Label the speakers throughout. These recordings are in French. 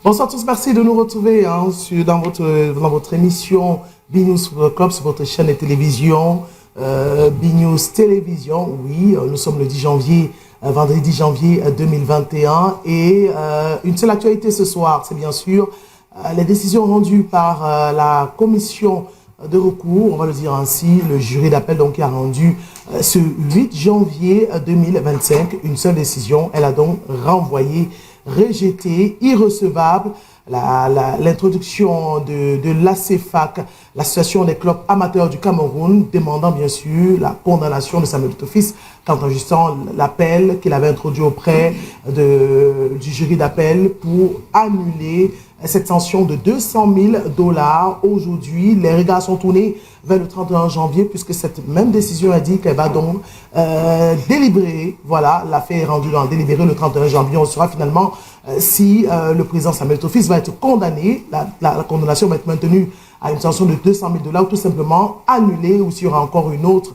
Speaker 1: Bonsoir à tous, merci de nous retrouver dans votre émission B-News Club sur votre chaîne de télévision, B-News Télévision. Oui, nous sommes le 10 janvier, vendredi 10 janvier 2021 et une seule actualité ce soir, c'est bien sûr les décisions rendues par la commission de recours, on va le dire ainsi, le jury d'appel donc qui a rendu ce 8 janvier 2025 une seule décision. Elle a donc renvoyé, rejeté, irrecevable l'introduction de l'ACFAC, l'Association des clubs amateurs du Cameroun, demandant bien sûr la condamnation de Samuel Eto'o-Fils quant à justement l'appel qu'il avait introduit auprès du jury d'appel pour annuler cette sanction de $200,000. Aujourd'hui, les regards sont tournés vers le 31 janvier puisque cette même décision a dit qu'elle va donc délibérer. Voilà, l'affaire est rendue dans délibéré le 31 janvier. On saura finalement si le président Samuel Eto'o-Fils va être condamné, la condamnation va être maintenue à une sanction de $200,000 ou tout simplement annulée, ou s'il y aura encore une autre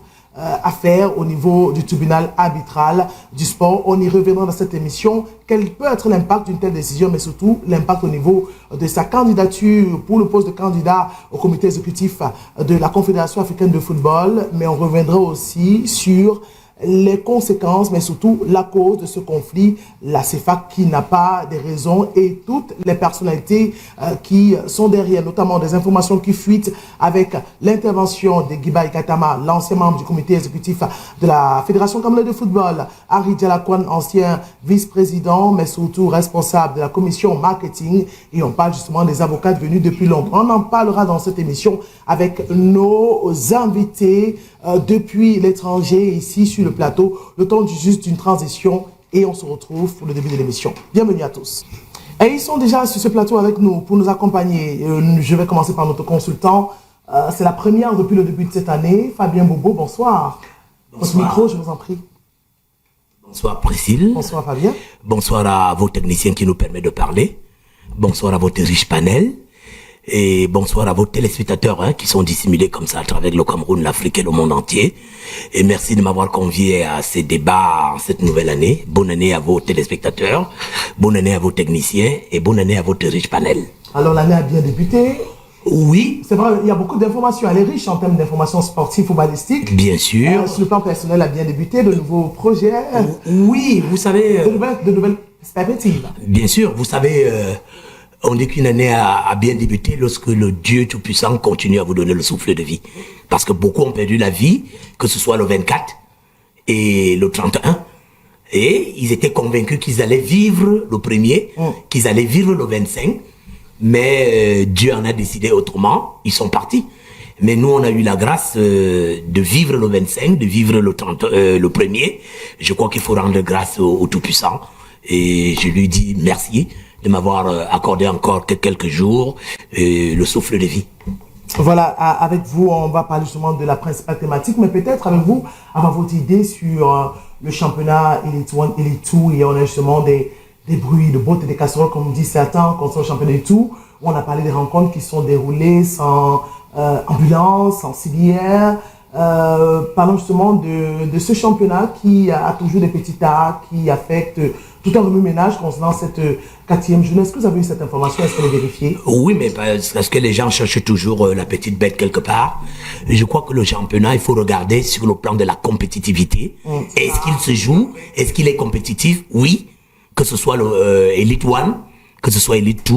Speaker 1: affaire au niveau du tribunal arbitral du sport. On y reviendra dans cette émission. Quel peut être l'impact d'une telle décision, mais surtout l'impact au niveau de sa candidature pour le poste de candidat au comité exécutif de la Confédération africaine de football. Mais on reviendra aussi sur les conséquences, mais surtout la cause de ce conflit, la CFAC qui n'a pas de raison et toutes les personnalités qui sont derrière, notamment des informations qui fuitent avec l'intervention de Guiba Ikatama, l'ancien membre du comité exécutif de la Fédération camerounaise de football, Henri Dialakouane, ancien vice-président, mais surtout responsable de la commission marketing, et on parle justement des avocats venus depuis Londres. On en parlera dans cette émission avec nos invités depuis l'étranger ici sur le plateau, le temps juste d'une transition et on se retrouve pour le début de l'émission. Bienvenue à tous. Et ils sont déjà sur ce plateau avec nous pour nous accompagner. Je vais commencer par notre consultant. C'est la première depuis le début de cette année. Fabien Bobo, bonsoir. Votre micro, je vous en prie.
Speaker 2: Bonsoir Priscille.
Speaker 1: Bonsoir Fabien.
Speaker 2: Bonsoir à vos techniciens qui nous permettent de parler. Bonsoir à votre riche panel. Et bonsoir à vos téléspectateurs qui sont dissimulés comme ça à travers le Cameroun, l'Afrique et le monde entier. Et merci de m'avoir convié à ces débats en cette nouvelle année. Bonne année à vos téléspectateurs, bonne année à vos techniciens et bonne année à votre riche panel.
Speaker 1: Alors l'année a bien débuté.
Speaker 2: Oui.
Speaker 1: C'est vrai, il y a beaucoup d'informations. Elle est riche en termes d'informations sportives ou balistiques.
Speaker 2: Bien sûr.
Speaker 1: Sur le plan personnel, elle a bien débuté. De nouveaux projets.
Speaker 2: Oui, vous savez.
Speaker 1: De nouvelles perspectives.
Speaker 2: Bien sûr, vous savez. On dit qu'une année a bien débuté lorsque le Dieu Tout-Puissant continue à vous donner le souffle de vie. Parce que beaucoup ont perdu la vie, que ce soit le 24 et le 31. Et ils étaient convaincus qu'ils allaient vivre le premier, qu'ils allaient vivre le 25. Mais Dieu en a décidé autrement. Ils sont partis. Mais nous, on a eu la grâce de vivre le 25, de vivre le premier. Je crois qu'il faut rendre grâce au Tout-Puissant. Et je lui dis merci de m'avoir accordé encore quelques jours le souffle de vie.
Speaker 1: Voilà, avec vous, on va parler justement de la principale thématique, mais peut-être avec vous, avoir votre idée sur le championnat Elite 1, Elite 2, et on a justement des bruits de bottes et des casseroles, comme disent certains, contre le championnat Elite 2, où on a parlé des rencontres qui sont déroulées sans ambulance, sans civière. Parlons justement de ce championnat qui a toujours des petits tas, qui affecte tout un remue-ménage concernant cette 4e journée. Est-ce que vous avez eu cette information? Est-ce qu'elle est vérifiée?
Speaker 2: Oui, mais parce que les gens cherchent toujours la petite bête quelque part. Je crois que le championnat, il faut regarder sur le plan de la compétitivité. Est-ce qu'il se joue? Est-ce qu'il est compétitif? Oui. Que ce soit le Elite 1, que ce soit Elite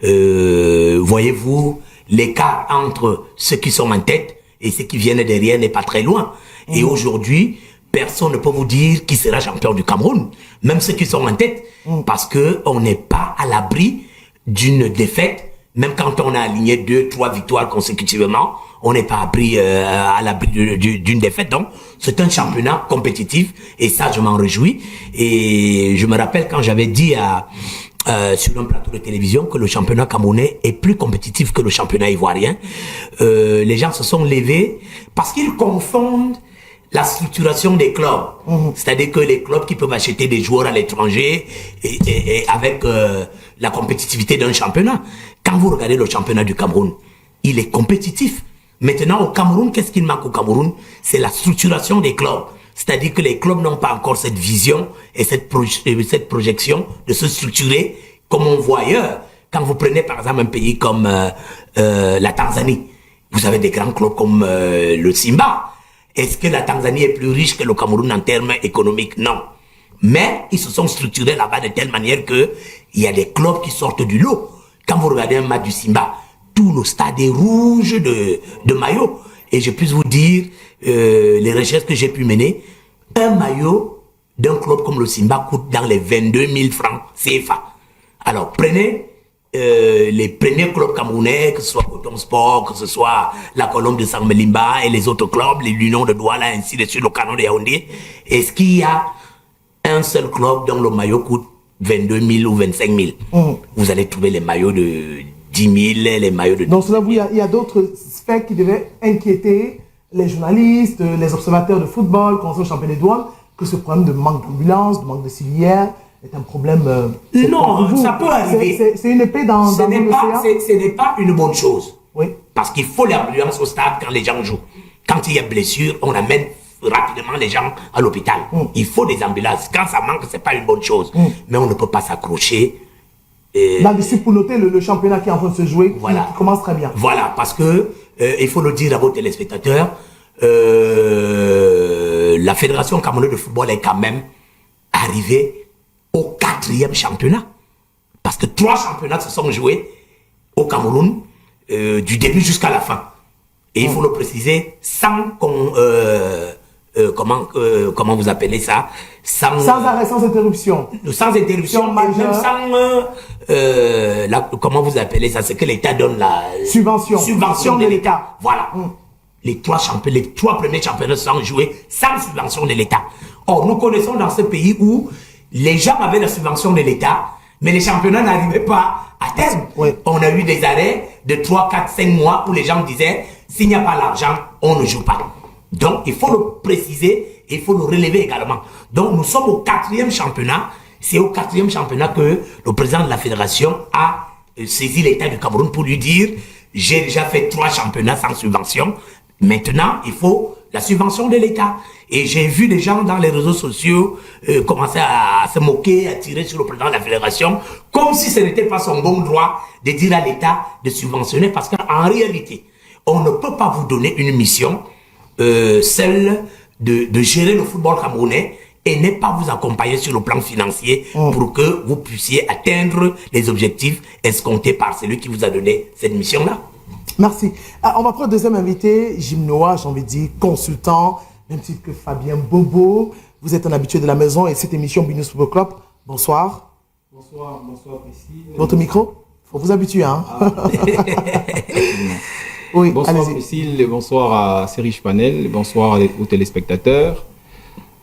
Speaker 2: 2. Voyez-vous, l'écart entre ceux qui sont en tête et ceux qui viennent derrière n'est pas très loin. Et aujourd'hui, personne ne peut vous dire qui sera champion du Cameroun, même ceux qui sont en tête, parce que on n'est pas à l'abri d'une défaite. Même quand on a aligné 2-3 victoires consécutivement, on n'est pas à l'abri d'une défaite. Donc, c'est un championnat compétitif et ça, je m'en réjouis. Et je me rappelle quand j'avais dit sur un plateau de télévision que le championnat camerounais est plus compétitif que le championnat ivoirien. Les gens se sont levés parce qu'ils confondent la structuration des clubs. C'est-à-dire que les clubs qui peuvent acheter des joueurs à l'étranger et avec la compétitivité d'un championnat. Quand vous regardez le championnat du Cameroun, il est compétitif. Maintenant, au Cameroun, qu'est-ce qu'il manque au Cameroun? C'est la structuration des clubs. C'est-à-dire que les clubs n'ont pas encore cette vision et cette projection de se structurer comme on voit ailleurs. Quand vous prenez par exemple un pays comme la Tanzanie, vous avez des grands clubs comme le Simba. Est-ce que la Tanzanie est plus riche que le Cameroun en termes économiques? Non. Mais ils se sont structurés là-bas de telle manière que il y a des clubs qui sortent du lot. Quand vous regardez un match du Simba, tous nos stades sont rouges de maillots. Et je puis vous dire, les recherches que j'ai pu mener, un maillot d'un club comme le Simba coûte dans les 22 000 francs CFA. Alors prenez les premiers clubs camerounais, que ce soit Coton Sport, que ce soit la Colombe de Sangmelimba et les autres clubs, l'Union de Douala, ainsi de suite, le Canon de Yaoundé. Est-ce qu'il y a un seul club dont le maillot coûte 22 000 ou 25 000? Vous allez trouver les maillots de 10 000, les maillots de...
Speaker 1: Donc, selon vous, il y a d'autres sphères qui devaient inquiéter les journalistes, les observateurs de football, concernant le championnat des douanes, que ce problème de manque d'ambulance, de manque de civières est un problème...
Speaker 2: non, ça peut arriver.
Speaker 1: C'est une épée dans l'océan.
Speaker 2: Ce n'est pas une bonne chose.
Speaker 1: Oui.
Speaker 2: Parce qu'il faut l'ambulance au stade quand les gens jouent. Quand il y a blessure, on amène rapidement les gens à l'hôpital. Il faut des ambulances. Quand ça manque, c'est pas une bonne chose. Mais on ne peut pas s'accrocher.
Speaker 1: Là-dessus, pour noter le championnat qui est en train de se jouer,
Speaker 2: voilà.
Speaker 1: qui commence très bien.
Speaker 2: Voilà, parce que, il faut le dire à vos téléspectateurs, la Fédération camerounaise de football est quand même arrivée au 4e championnat. Parce que 3 championnats se sont joués au Cameroun du début jusqu'à la fin. Et il faut le préciser sans qu'on... comment vous appelez ça? Sans
Speaker 1: arrêt, sans interruption.
Speaker 2: Sans interruption, même sans... comment vous appelez ça? C'est que l'État donne la... Subvention de l'État. Voilà. Les 3 premiers championnats sont joués sans subvention de l'État. Or, nous connaissons dans ce pays où les gens avaient la subvention de l'État, mais les championnats n'arrivaient pas à terme.
Speaker 1: Oui.
Speaker 2: On a eu des arrêts de 3, 4, 5 mois où les gens disaient, s'il n'y a pas l'argent, on ne joue pas. Donc, il faut le préciser et il faut le relever également. Donc, nous sommes au 4e championnat. C'est au 4e championnat que le président de la fédération a saisi l'État du Cameroun pour lui dire, j'ai déjà fait 3 championnats sans subvention. Maintenant, il faut la subvention de l'État. Et j'ai vu des gens dans les réseaux sociaux commencer à se moquer, à tirer sur le président de la fédération, comme si ce n'était pas son bon droit de dire à l'État de subventionner, parce qu'en réalité, on ne peut pas vous donner une mission, celle de gérer le football camerounais et ne pas vous accompagner sur le plan financier pour que vous puissiez atteindre les objectifs escomptés par celui qui vous a donné cette mission-là.
Speaker 1: Merci. On va prendre le deuxième invité, Jim Noah, j'ai envie de dire consultant, même titre que Fabien Bobo. Vous êtes un habitué de la maison et cette émission BNews Football Club. Bonsoir.
Speaker 3: Bonsoir Priscille.
Speaker 1: Votre micro, faut vous habituer, hein. Oui,
Speaker 3: bonsoir Priscille, bonsoir à Serish Panel, bonsoir aux téléspectateurs.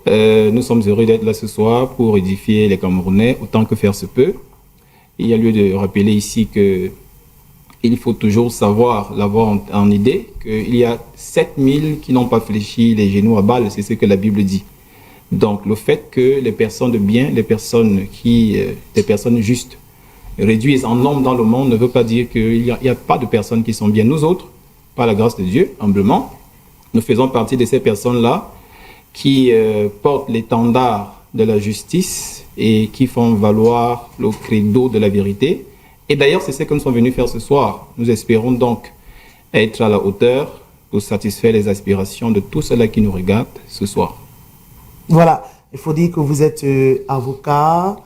Speaker 3: Nous sommes heureux d'être là ce soir pour édifier les Camerounais autant que faire se peut. Il y a lieu de rappeler ici que il faut toujours l'avoir en idée, qu'il y a 7000 qui n'ont pas fléchi les genoux à balle, c'est ce que la Bible dit. Donc le fait que les personnes de bien, les personnes justes, réduisent en nombre dans le monde ne veut pas dire qu'il n'y a pas de personnes qui sont bien. Nous autres, par la grâce de Dieu, humblement, nous faisons partie de ces personnes-là qui portent l'étendard de la justice et qui font valoir le credo de la vérité. Et d'ailleurs, c'est ce que nous sommes venus faire ce soir. Nous espérons donc être à la hauteur pour satisfaire les aspirations de tous ceux-là qui nous regardent ce soir.
Speaker 1: Voilà, il faut dire que vous êtes avocat,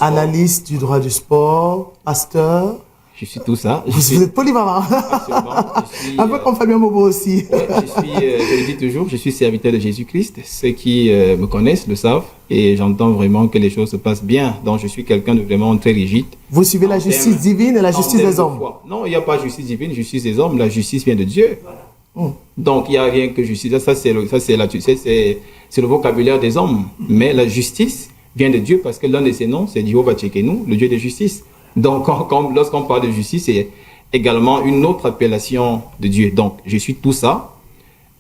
Speaker 1: analyste du droit du sport, pasteur.
Speaker 3: Je suis tout ça.
Speaker 1: Vous êtes polyvalent. Un peu comme Fabien Bobo aussi.
Speaker 3: Ouais, je le dis toujours, je suis serviteur de Jésus-Christ. Ceux qui me connaissent le savent et j'entends vraiment que les choses se passent bien. Donc je suis quelqu'un de vraiment très rigide.
Speaker 1: Vous suivez la justice divine et la justice des hommes.
Speaker 3: Non, il n'y a pas justice divine, justice des hommes. La justice vient de Dieu. Donc il n'y a rien que justice. Ça c'est le vocabulaire des hommes. Mais la justice vient de Dieu parce que l'un de ses noms, c'est Jehovah Tchekenu, le Dieu de justice. Donc, lorsqu'on parle de justice, c'est également une autre appellation de Dieu. Donc, je suis tout ça.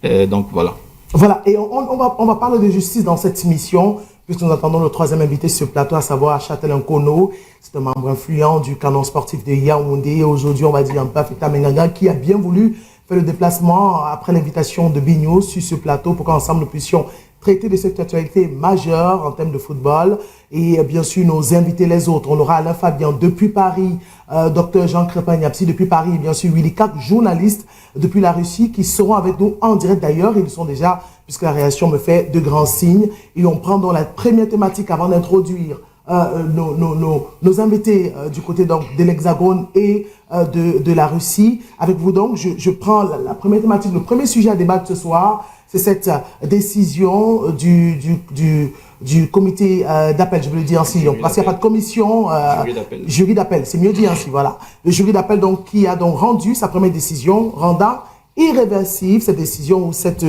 Speaker 3: Donc, voilà.
Speaker 1: Voilà, et on va parler de justice dans cette émission, puisque nous attendons le troisième invité sur le plateau, à savoir Châtelain Kono. C'est un membre influent du canon sportif de Yaoundé. Aujourd'hui, on va dire un peu Afrita Mengaga, qui a bien voulu faire le déplacement après l'invitation de BNews sur ce plateau pour qu'ensemble nous puissions traiter de cette actualité majeure en termes de football. Et bien sûr, nos invités les autres. On aura Alain Fabian depuis Paris, Dr Jean Crépin-Niapsi depuis Paris, et bien sûr Willy Kak, journaliste depuis la Russie, qui seront avec nous en direct d'ailleurs. Ils sont déjà, puisque la réaction me fait de grands signes. Et on prend donc la première thématique avant d'introduire nos invités du côté donc de l'Hexagone et de la Russie. Avec vous donc, je prends la première thématique, le premier sujet à débattre ce soir, c'est cette décision du comité d'appel, je veux le dire ainsi, donc, parce qu'il n'y a pas de commission, jury d'appel, c'est mieux dit ainsi, voilà. Le jury d'appel donc qui a donc rendu sa première décision, rendant irréversible cette décision ou cette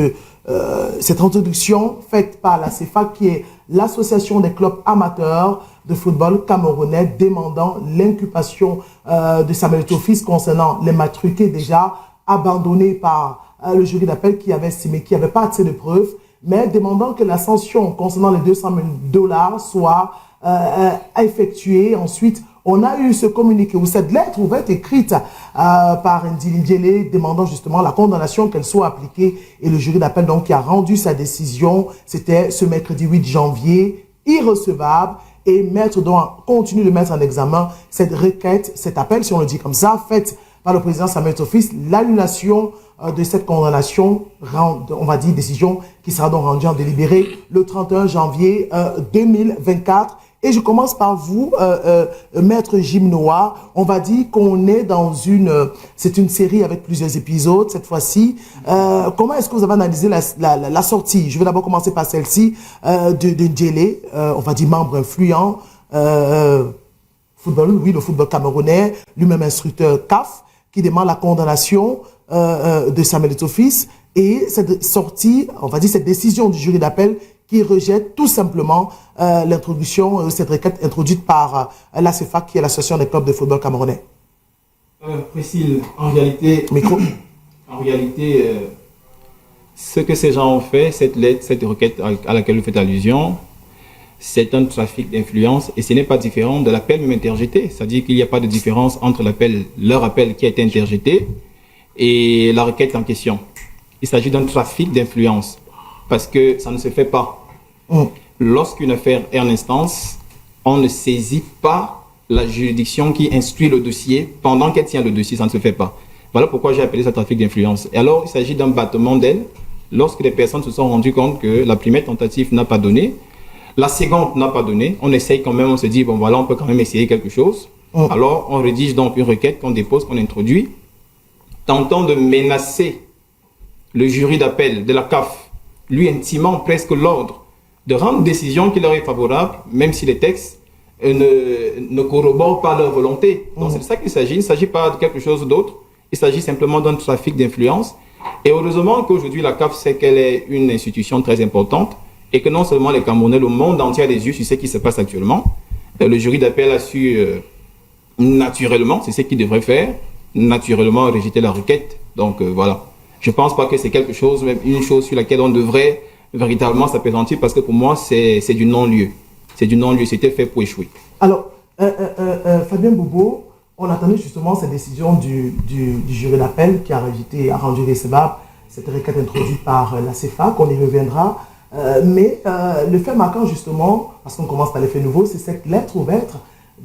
Speaker 1: introduction faite par la CFA, qui est l'association des clubs amateurs de football camerounais, demandant l'inculpation de Samuel Tofis concernant les matchs truqués déjà abandonnés par le jury d'appel qui avait estimé qu'il n'y avait pas assez de preuves, mais demandant que la sanction concernant les $200,000 soit effectuée. Ensuite, on a eu ce communiqué où cette lettre ouverte écrite par Ndili Ndiélé demandant justement la condamnation qu'elle soit appliquée, et le jury d'appel donc qui a rendu sa décision, c'était ce mercredi 8 janvier, irrecevable, et continue de mettre en examen cette requête, cet appel, si on le dit comme ça, faite par le président Samuel Tofis, l'annulation de cette condamnation, on va dire décision qui sera donc rendue en délibéré le 31 janvier 2024. Et je commence par vous, Maître Jim Noah. On va dire qu'on est dans c'est une série avec plusieurs épisodes cette fois-ci. Comment est-ce que vous avez analysé la sortie? Je vais d'abord commencer par celle-ci de Ndiélé, on va dire membre influent, football, oui, le football camerounais, lui-même instructeur CAF, qui demande la condamnation de Samuel Tofis, et cette sortie, on va dire cette décision du jury d'appel qui rejette tout simplement l'introduction, cette requête introduite par la CFA, qui est l'association des clubs de football camerounais.
Speaker 3: Priscille, en réalité, ce que ces gens ont fait, cette lettre, cette requête à laquelle vous faites allusion, c'est un trafic d'influence, et ce n'est pas différent de l'appel même interjeté. C'est-à-dire qu'il n'y a pas de différence entre leur appel qui a été interjeté et la requête en question. Il s'agit d'un trafic d'influence, parce que ça ne se fait pas. Lorsqu'une affaire est en instance, on ne saisit pas la juridiction qui instruit le dossier pendant qu'elle tient le dossier, ça ne se fait pas. Voilà pourquoi j'ai appelé ça trafic d'influence. Et alors, il s'agit d'un battement d'aile lorsque les personnes se sont rendues compte que la première tentative n'a pas donné, la seconde n'a pas donné, on essaye quand même, on se dit, bon voilà, on peut quand même essayer quelque chose. Alors, on rédige donc une requête qu'on dépose, qu'on introduit, tentant de menacer le jury d'appel de la CAF, lui intimant presque l'ordre de rendre une décision qui leur est favorable, même si les textes ne corroborent pas leur volonté. Donc c'est de ça qu'il s'agit, il ne s'agit pas de quelque chose d'autre, il s'agit simplement d'un trafic d'influence. Et heureusement qu'aujourd'hui la CAF sait qu'elle est une institution très importante, et que non seulement les Camerounais, le monde entier a des yeux sur ce qui se passe actuellement. Le jury d'appel a su naturellement, c'est ce qu'il devrait faire, naturellement rejeter la requête. Donc voilà. Je ne pense pas que c'est quelque chose, même une chose sur laquelle on devrait véritablement s'appesantir, parce que pour moi, c'est du non-lieu. C'est du non-lieu, c'était fait pour échouer.
Speaker 1: Alors, Fabien Bobo, on attendait justement cette décision du jury d'appel qui a rendu recevable cette requête introduite par la CFA, qu'on y reviendra. Mais le fait marquant justement, parce qu'on commence par les faits nouveaux, c'est cette lettre ouverte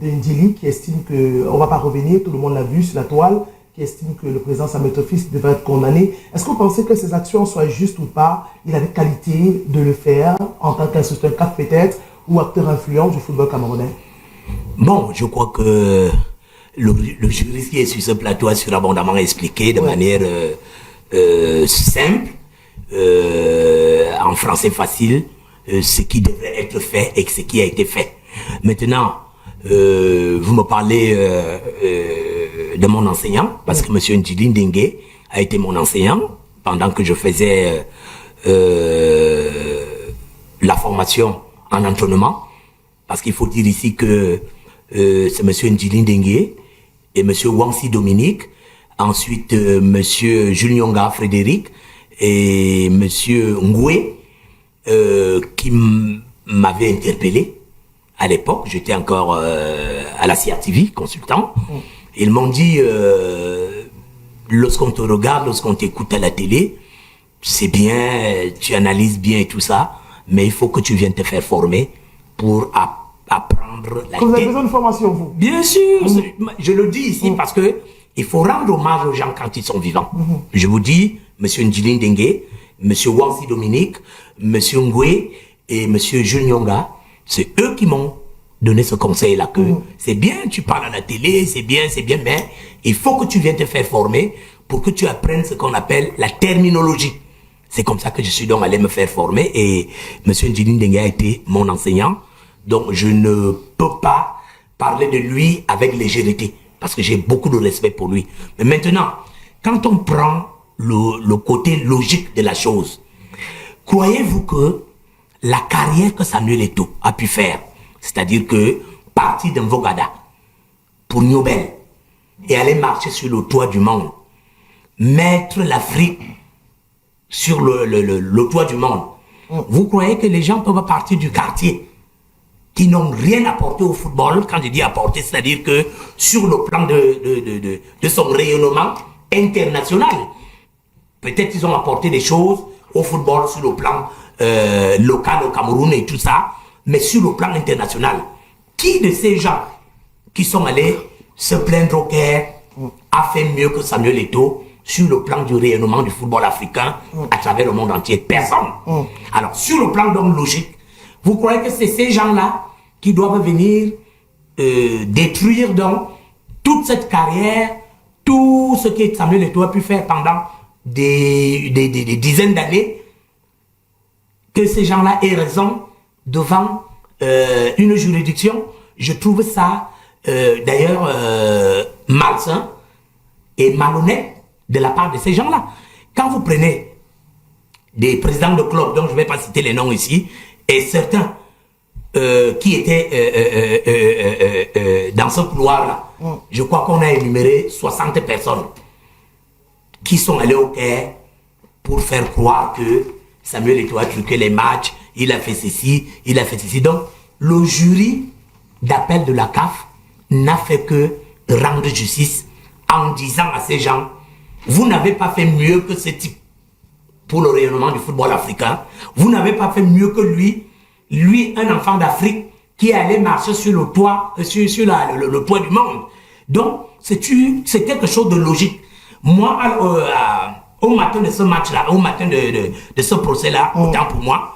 Speaker 1: de Ndili qui estime que, on ne va pas revenir, tout le monde l'a vu sur la toile, qui estime que le président Samuel Tofis devrait être condamné. Est-ce que vous pensez que ces actions soient justes ou pas? Il a des qualités de le faire en tant qu'instructeur CAF peut-être, ou acteur influent du football camerounais?
Speaker 2: Bon, je crois que le juriste qui est sur ce plateau a surabondamment expliqué de manière simple, en français facile, ce qui devrait être fait et ce qui a été fait. Maintenant, vous me parlez de mon enseignant, parce que M. Ndili Ndiélé a été mon enseignant pendant que je faisais la formation en entraînement, parce qu'il faut dire ici que c'est M. Ndili Ndiélé et M. Wangsi Dominique, ensuite M. Julianga Frédéric et M. Ngoué qui m'avaient interpellé. À l'époque, j'étais encore à la CRTV, consultant. Ils m'ont dit, lorsqu'on te regarde, lorsqu'on t'écoute à la télé, c'est bien, tu analyses bien et tout ça, mais il faut que tu viennes te faire former pour apprendre la
Speaker 1: Vous avez besoin de formation, vous?
Speaker 2: Bien sûr, je le dis ici parce que il faut rendre hommage aux gens quand ils sont vivants. Je vous dis, Monsieur Ndjili Dengue, Monsieur Wansi Dominique, Monsieur Ngwe et Monsieur Jules Nyonga, c'est eux qui m'ont donné ce conseil-là que c'est bien, tu parles à la télé, c'est bien, mais il faut que tu viennes te faire former pour que tu apprennes ce qu'on appelle la terminologie. C'est comme ça que je suis donc allé me faire former et Monsieur Ndjili Dengue a été mon enseignant. Donc je ne peux pas parler de lui avec légèreté parce que j'ai beaucoup de respect pour lui. Mais maintenant, quand on prend le côté logique de la chose, croyez-vous que la carrière que Samuel Eto'o a pu faire, c'est-à-dire que partir d'Mvogada pour Nobel et aller marcher sur le toit du monde, mettre l'Afrique sur le toit du monde, vous croyez que les gens peuvent partir du quartier qui n'ont rien apporté au football? Quand je dis apporter, c'est-à-dire que sur le plan de son rayonnement international, peut-être ils ont apporté des choses au football sur le plan local au Cameroun et tout ça, mais sur le plan international, qui de ces gens qui sont allés se plaindre au Caire a fait mieux que Samuel Eto'o sur le plan du rayonnement du football africain à travers le monde entier? Personne. Alors, sur le plan donc logique, vous croyez que c'est ces gens-là qui doivent venir détruire donc toute cette carrière, tout ce que Samuel Eto'o a pu faire pendant des dizaines d'années, que ces gens-là aient raison devant une juridiction? Je trouve ça d'ailleurs malsain et malhonnête de la part de ces gens-là. Quand vous prenez des présidents de clubs, dont je ne vais pas citer les noms ici, et certains qui étaient dans ce couloir-là, je crois qu'on a énuméré 60 personnes qui sont allées au Caire pour faire croire que Samuel Eto'o a truqué les matchs, il a fait ceci, il a fait ceci. Donc, le jury d'appel de la CAF n'a fait que rendre justice en disant à ces gens, vous n'avez pas fait mieux que ce type pour le rayonnement du football africain. Vous n'avez pas fait mieux que lui, un enfant d'Afrique qui allait marcher sur le toit, sur le toit du monde. Donc, c'est quelque chose de logique. Moi, au matin de ce match-là, au matin de ce procès-là, autant pour moi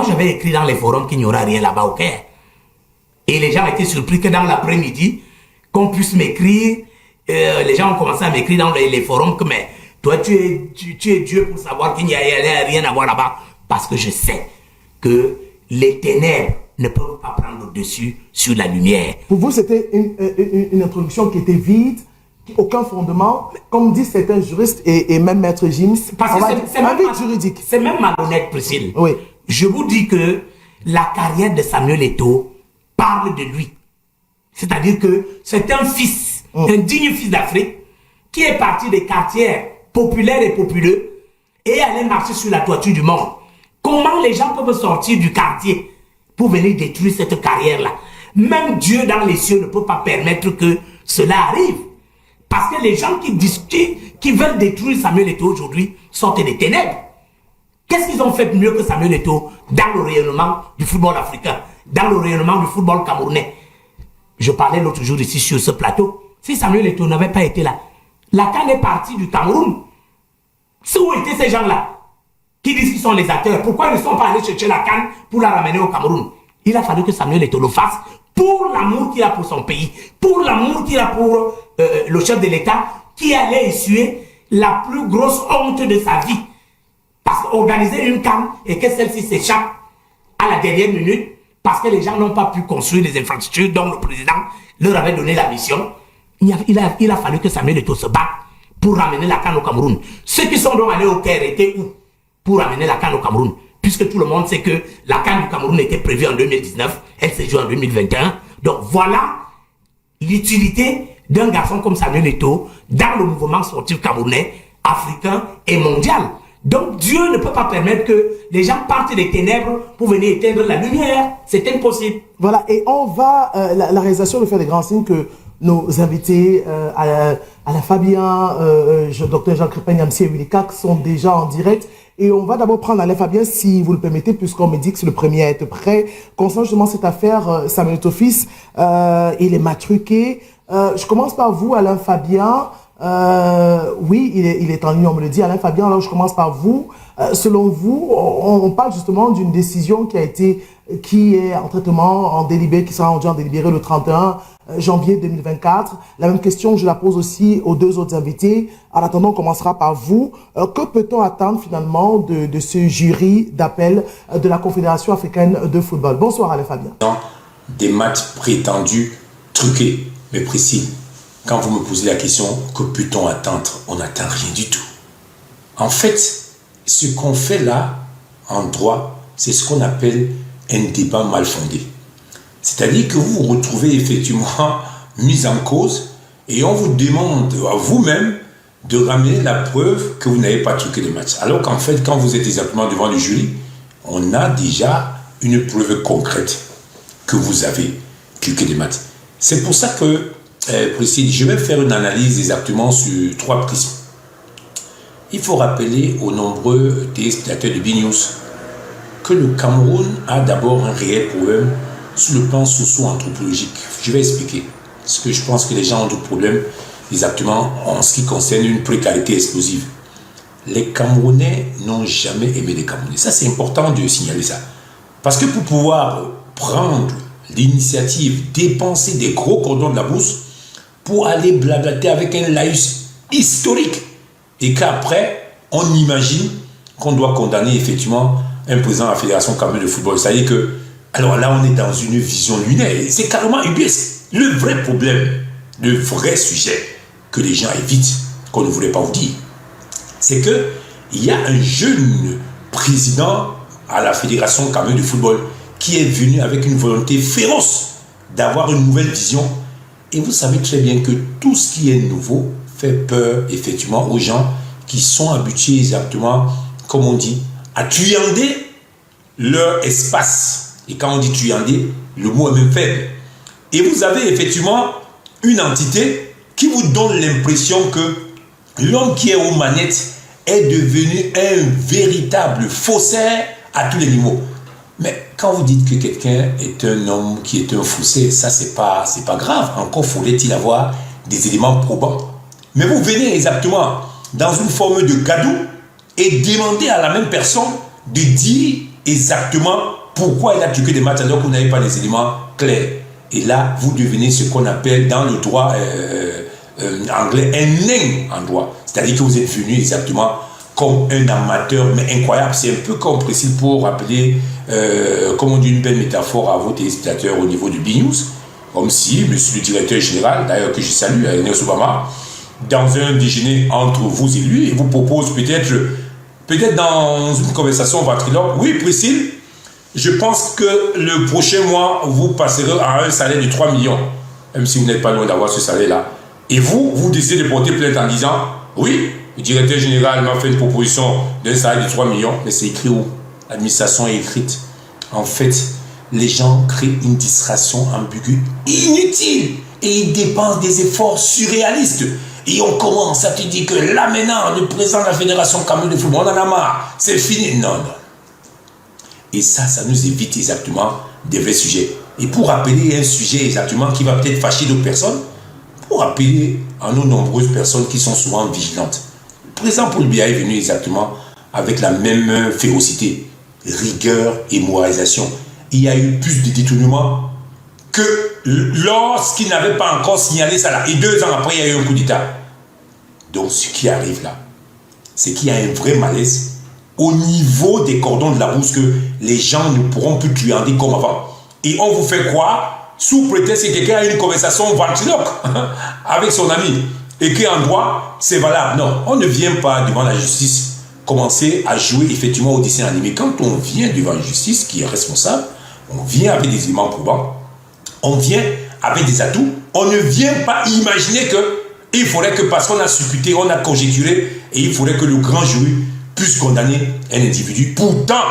Speaker 2: j'avais écrit dans les forums qu'il n'y aura rien là-bas au Caire. Et les gens étaient surpris que dans l'après-midi, qu'on puisse m'écrire. Les gens ont commencé à m'écrire dans les forums que mais toi tu es Dieu pour savoir qu'il n'y a rien à voir là-bas, parce que je sais que les ténèbres ne peuvent pas prendre le dessus sur la lumière.
Speaker 1: Pour vous, c'était une introduction qui était vide, aucun fondement, comme disent certains juristes et même Maître Gims.
Speaker 2: Parce que c'est
Speaker 1: un vide juridique.
Speaker 2: C'est même malhonnête, Priscille.
Speaker 1: Oui.
Speaker 2: Je vous dis que la carrière de Samuel Eto'o parle de lui. C'est-à-dire que c'est un fils, un digne fils d'Afrique, qui est parti des quartiers populaires et populeux et allé marcher sur la toiture du monde. Comment les gens peuvent sortir du quartier pour venir détruire cette carrière-là? Même Dieu dans les cieux ne peut pas permettre que cela arrive. Parce que les gens qui veulent détruire Samuel Eto'o aujourd'hui sortent des ténèbres. Qu'est-ce qu'ils ont fait mieux que Samuel Eto'o dans le rayonnement du football africain, dans le rayonnement du football camerounais? Je parlais l'autre jour ici sur ce plateau. Si Samuel Eto'o n'avait pas été là, la CAN est partie du Cameroun. C'est où étaient ces gens-là qui disent qu'ils sont les acteurs? Pourquoi ils ne sont pas allés chercher la CAN pour la ramener au Cameroun? Il a fallu que Samuel Eto'o le fasse pour l'amour qu'il a pour son pays, pour l'amour qu'il a pour le chef de l'État, qui allait essuyer la plus grosse honte de sa vie. Parce qu'organiser une CAN et que celle-ci s'échappe à la dernière minute, parce que les gens n'ont pas pu construire les infrastructures dont le président leur avait donné la mission, il a fallu que Samuel Eto'o se batte pour ramener la CAN au Cameroun. Ceux qui sont donc allés au Caire étaient où pour ramener la CAN au Cameroun? Puisque tout le monde sait que la CAN du Cameroun était prévue en 2019, elle s'est jouée en 2021. Donc voilà l'utilité d'un garçon comme Samuel Eto'o dans le mouvement sportif camerounais, africain et mondial. Donc Dieu ne peut pas permettre que les gens partent des ténèbres pour venir éteindre la lumière. C'est impossible.
Speaker 1: Voilà, et on va, la réalisation nous fait des grands signes que nos invités, Alain Fabien, Dr Jacques Crépin, Yamsi et Willy Kak sont déjà en direct. Et on va d'abord prendre Alain Fabien, si vous le permettez, puisqu'on me dit que c'est le premier à être prêt. Concernant justement cette affaire, Samuel Eto'o-Fils, il est matruqué. Je commence par vous, Alain Fabien. Oui, il est en ligne, on me le dit. Alain Fabien, alors je commence par vous. Selon vous, on parle justement d'une décision qui est en traitement, en délibéré, qui sera rendue en délibéré le 31 janvier 2024. La même question, je la pose aussi aux deux autres invités. En attendant, on commencera par vous. Que peut-on attendre finalement de ce jury d'appel de la Confédération africaine de football? Bonsoir Alain Fabien.
Speaker 4: Des matchs prétendus truqués, mais précis. Quand vous me posez la question, que peut-on attendre? On n'attend rien du tout. En fait, ce qu'on fait là, en droit, c'est ce qu'on appelle un débat mal fondé. C'est-à-dire que vous vous retrouvez effectivement mis en cause et on vous demande à vous-même de ramener la preuve que vous n'avez pas truqué les matchs. Alors qu'en fait, quand vous êtes exactement devant le jury, on a déjà une preuve concrète que vous avez truqué les matchs. C'est pour ça que, je vais faire une analyse exactement sur 3 prismes. Il faut rappeler aux nombreux téléspectateurs de BNews que le Cameroun a d'abord un réel problème sur le plan socio-anthropologique. Je vais expliquer. Parce que je pense que les gens ont d'autres problèmes exactement en ce qui concerne une précarité explosive. Les Camerounais n'ont jamais aimé les Camerounais. Ça, c'est important de signaler ça. Parce que pour pouvoir prendre l'initiative, dépenser des gros cordons de la bourse pour aller blablater avec un laïus historique et qu'après, on imagine qu'on doit condamner effectivement un président de la Fédération camerounaise de football. C'est-à-dire que, alors là, on est dans une vision lunaire. C'est carrément ubuesque. Le vrai problème, le vrai sujet que les gens évitent, qu'on ne voulait pas vous dire, c'est qu'il y a un jeune président à la Fédération camerounaise de football qui est venu avec une volonté féroce d'avoir une nouvelle vision. Et vous savez très bien que tout ce qui est nouveau fait peur, effectivement, aux gens qui sont habitués exactement, comme on dit, à truander leur espace. Et quand on dit truander, le mot est même faible. Et vous avez effectivement une entité qui vous donne l'impression que l'homme qui est aux manettes est devenu un véritable faussaire à tous les niveaux. Mais quand vous dites que quelqu'un est un homme qui est un faussaire, ça c'est pas grave. Encore faudrait-il avoir des éléments probants. Mais vous venez exactement dans une forme de gadou et demandez à la même personne de dire exactement pourquoi il a truqué des matchs alors que vous n'avez pas les éléments clairs. Et là, vous devenez ce qu'on appelle dans le droit anglais un nain en droit. C'est-à-dire que vous êtes venu exactement comme un amateur, mais incroyable. C'est un peu comme précis pour rappeler, comme on dit, une belle métaphore à vos téléspectateurs au niveau du BNews, comme si monsieur le directeur général, d'ailleurs que je salue, Nelson Obama, dans un déjeuner entre vous et lui, il vous propose peut-être dans une conversation ventriloque, oui, Priscille, je pense que le prochain mois, vous passerez à un salaire de 3 millions, même si vous n'êtes pas loin d'avoir ce salaire-là. Et vous décidez de porter plainte en disant, oui, le directeur général m'a fait une proposition d'un salaire de 3 millions, mais c'est écrit où? L'administration est écrite. En fait, les gens créent une distraction ambiguë inutile et ils dépensent des efforts surréalistes. Et on commence à te dire que là maintenant, le président de la Fédération camerounaise de football, on en a marre, c'est fini. Non. Et ça nous évite exactement des vrais sujets. Et pour rappeler un sujet exactement qui va peut-être fâcher d'autres personnes, pour rappeler à nos nombreuses personnes qui sont souvent vigilantes, le président Paul Biya est venu exactement avec la même férocité, rigueur et moralisation. Il y a eu plus de détournements que lorsqu'il n'avait pas encore signalé ça là. Et 2 ans après, il y a eu un coup d'État. Donc ce qui arrive là, c'est qu'il y a un vrai malaise au niveau des cordons de la bourse que les gens ne pourront plus truander comme avant. Et on vous fait croire, sous prétexte que quelqu'un a une conversation ventriloque avec son ami et qu'en droit, c'est valable. Non, on ne vient pas devant la justice commencer à jouer effectivement au dessin animé. Quand on vient devant une justice qui est responsable, on vient avec des éléments probants, on vient avec des atouts, on ne vient pas imaginer que il faudrait que parce qu'on a supputé, on a conjecturé et il faudrait que le grand jury puisse condamner un individu. Pourtant,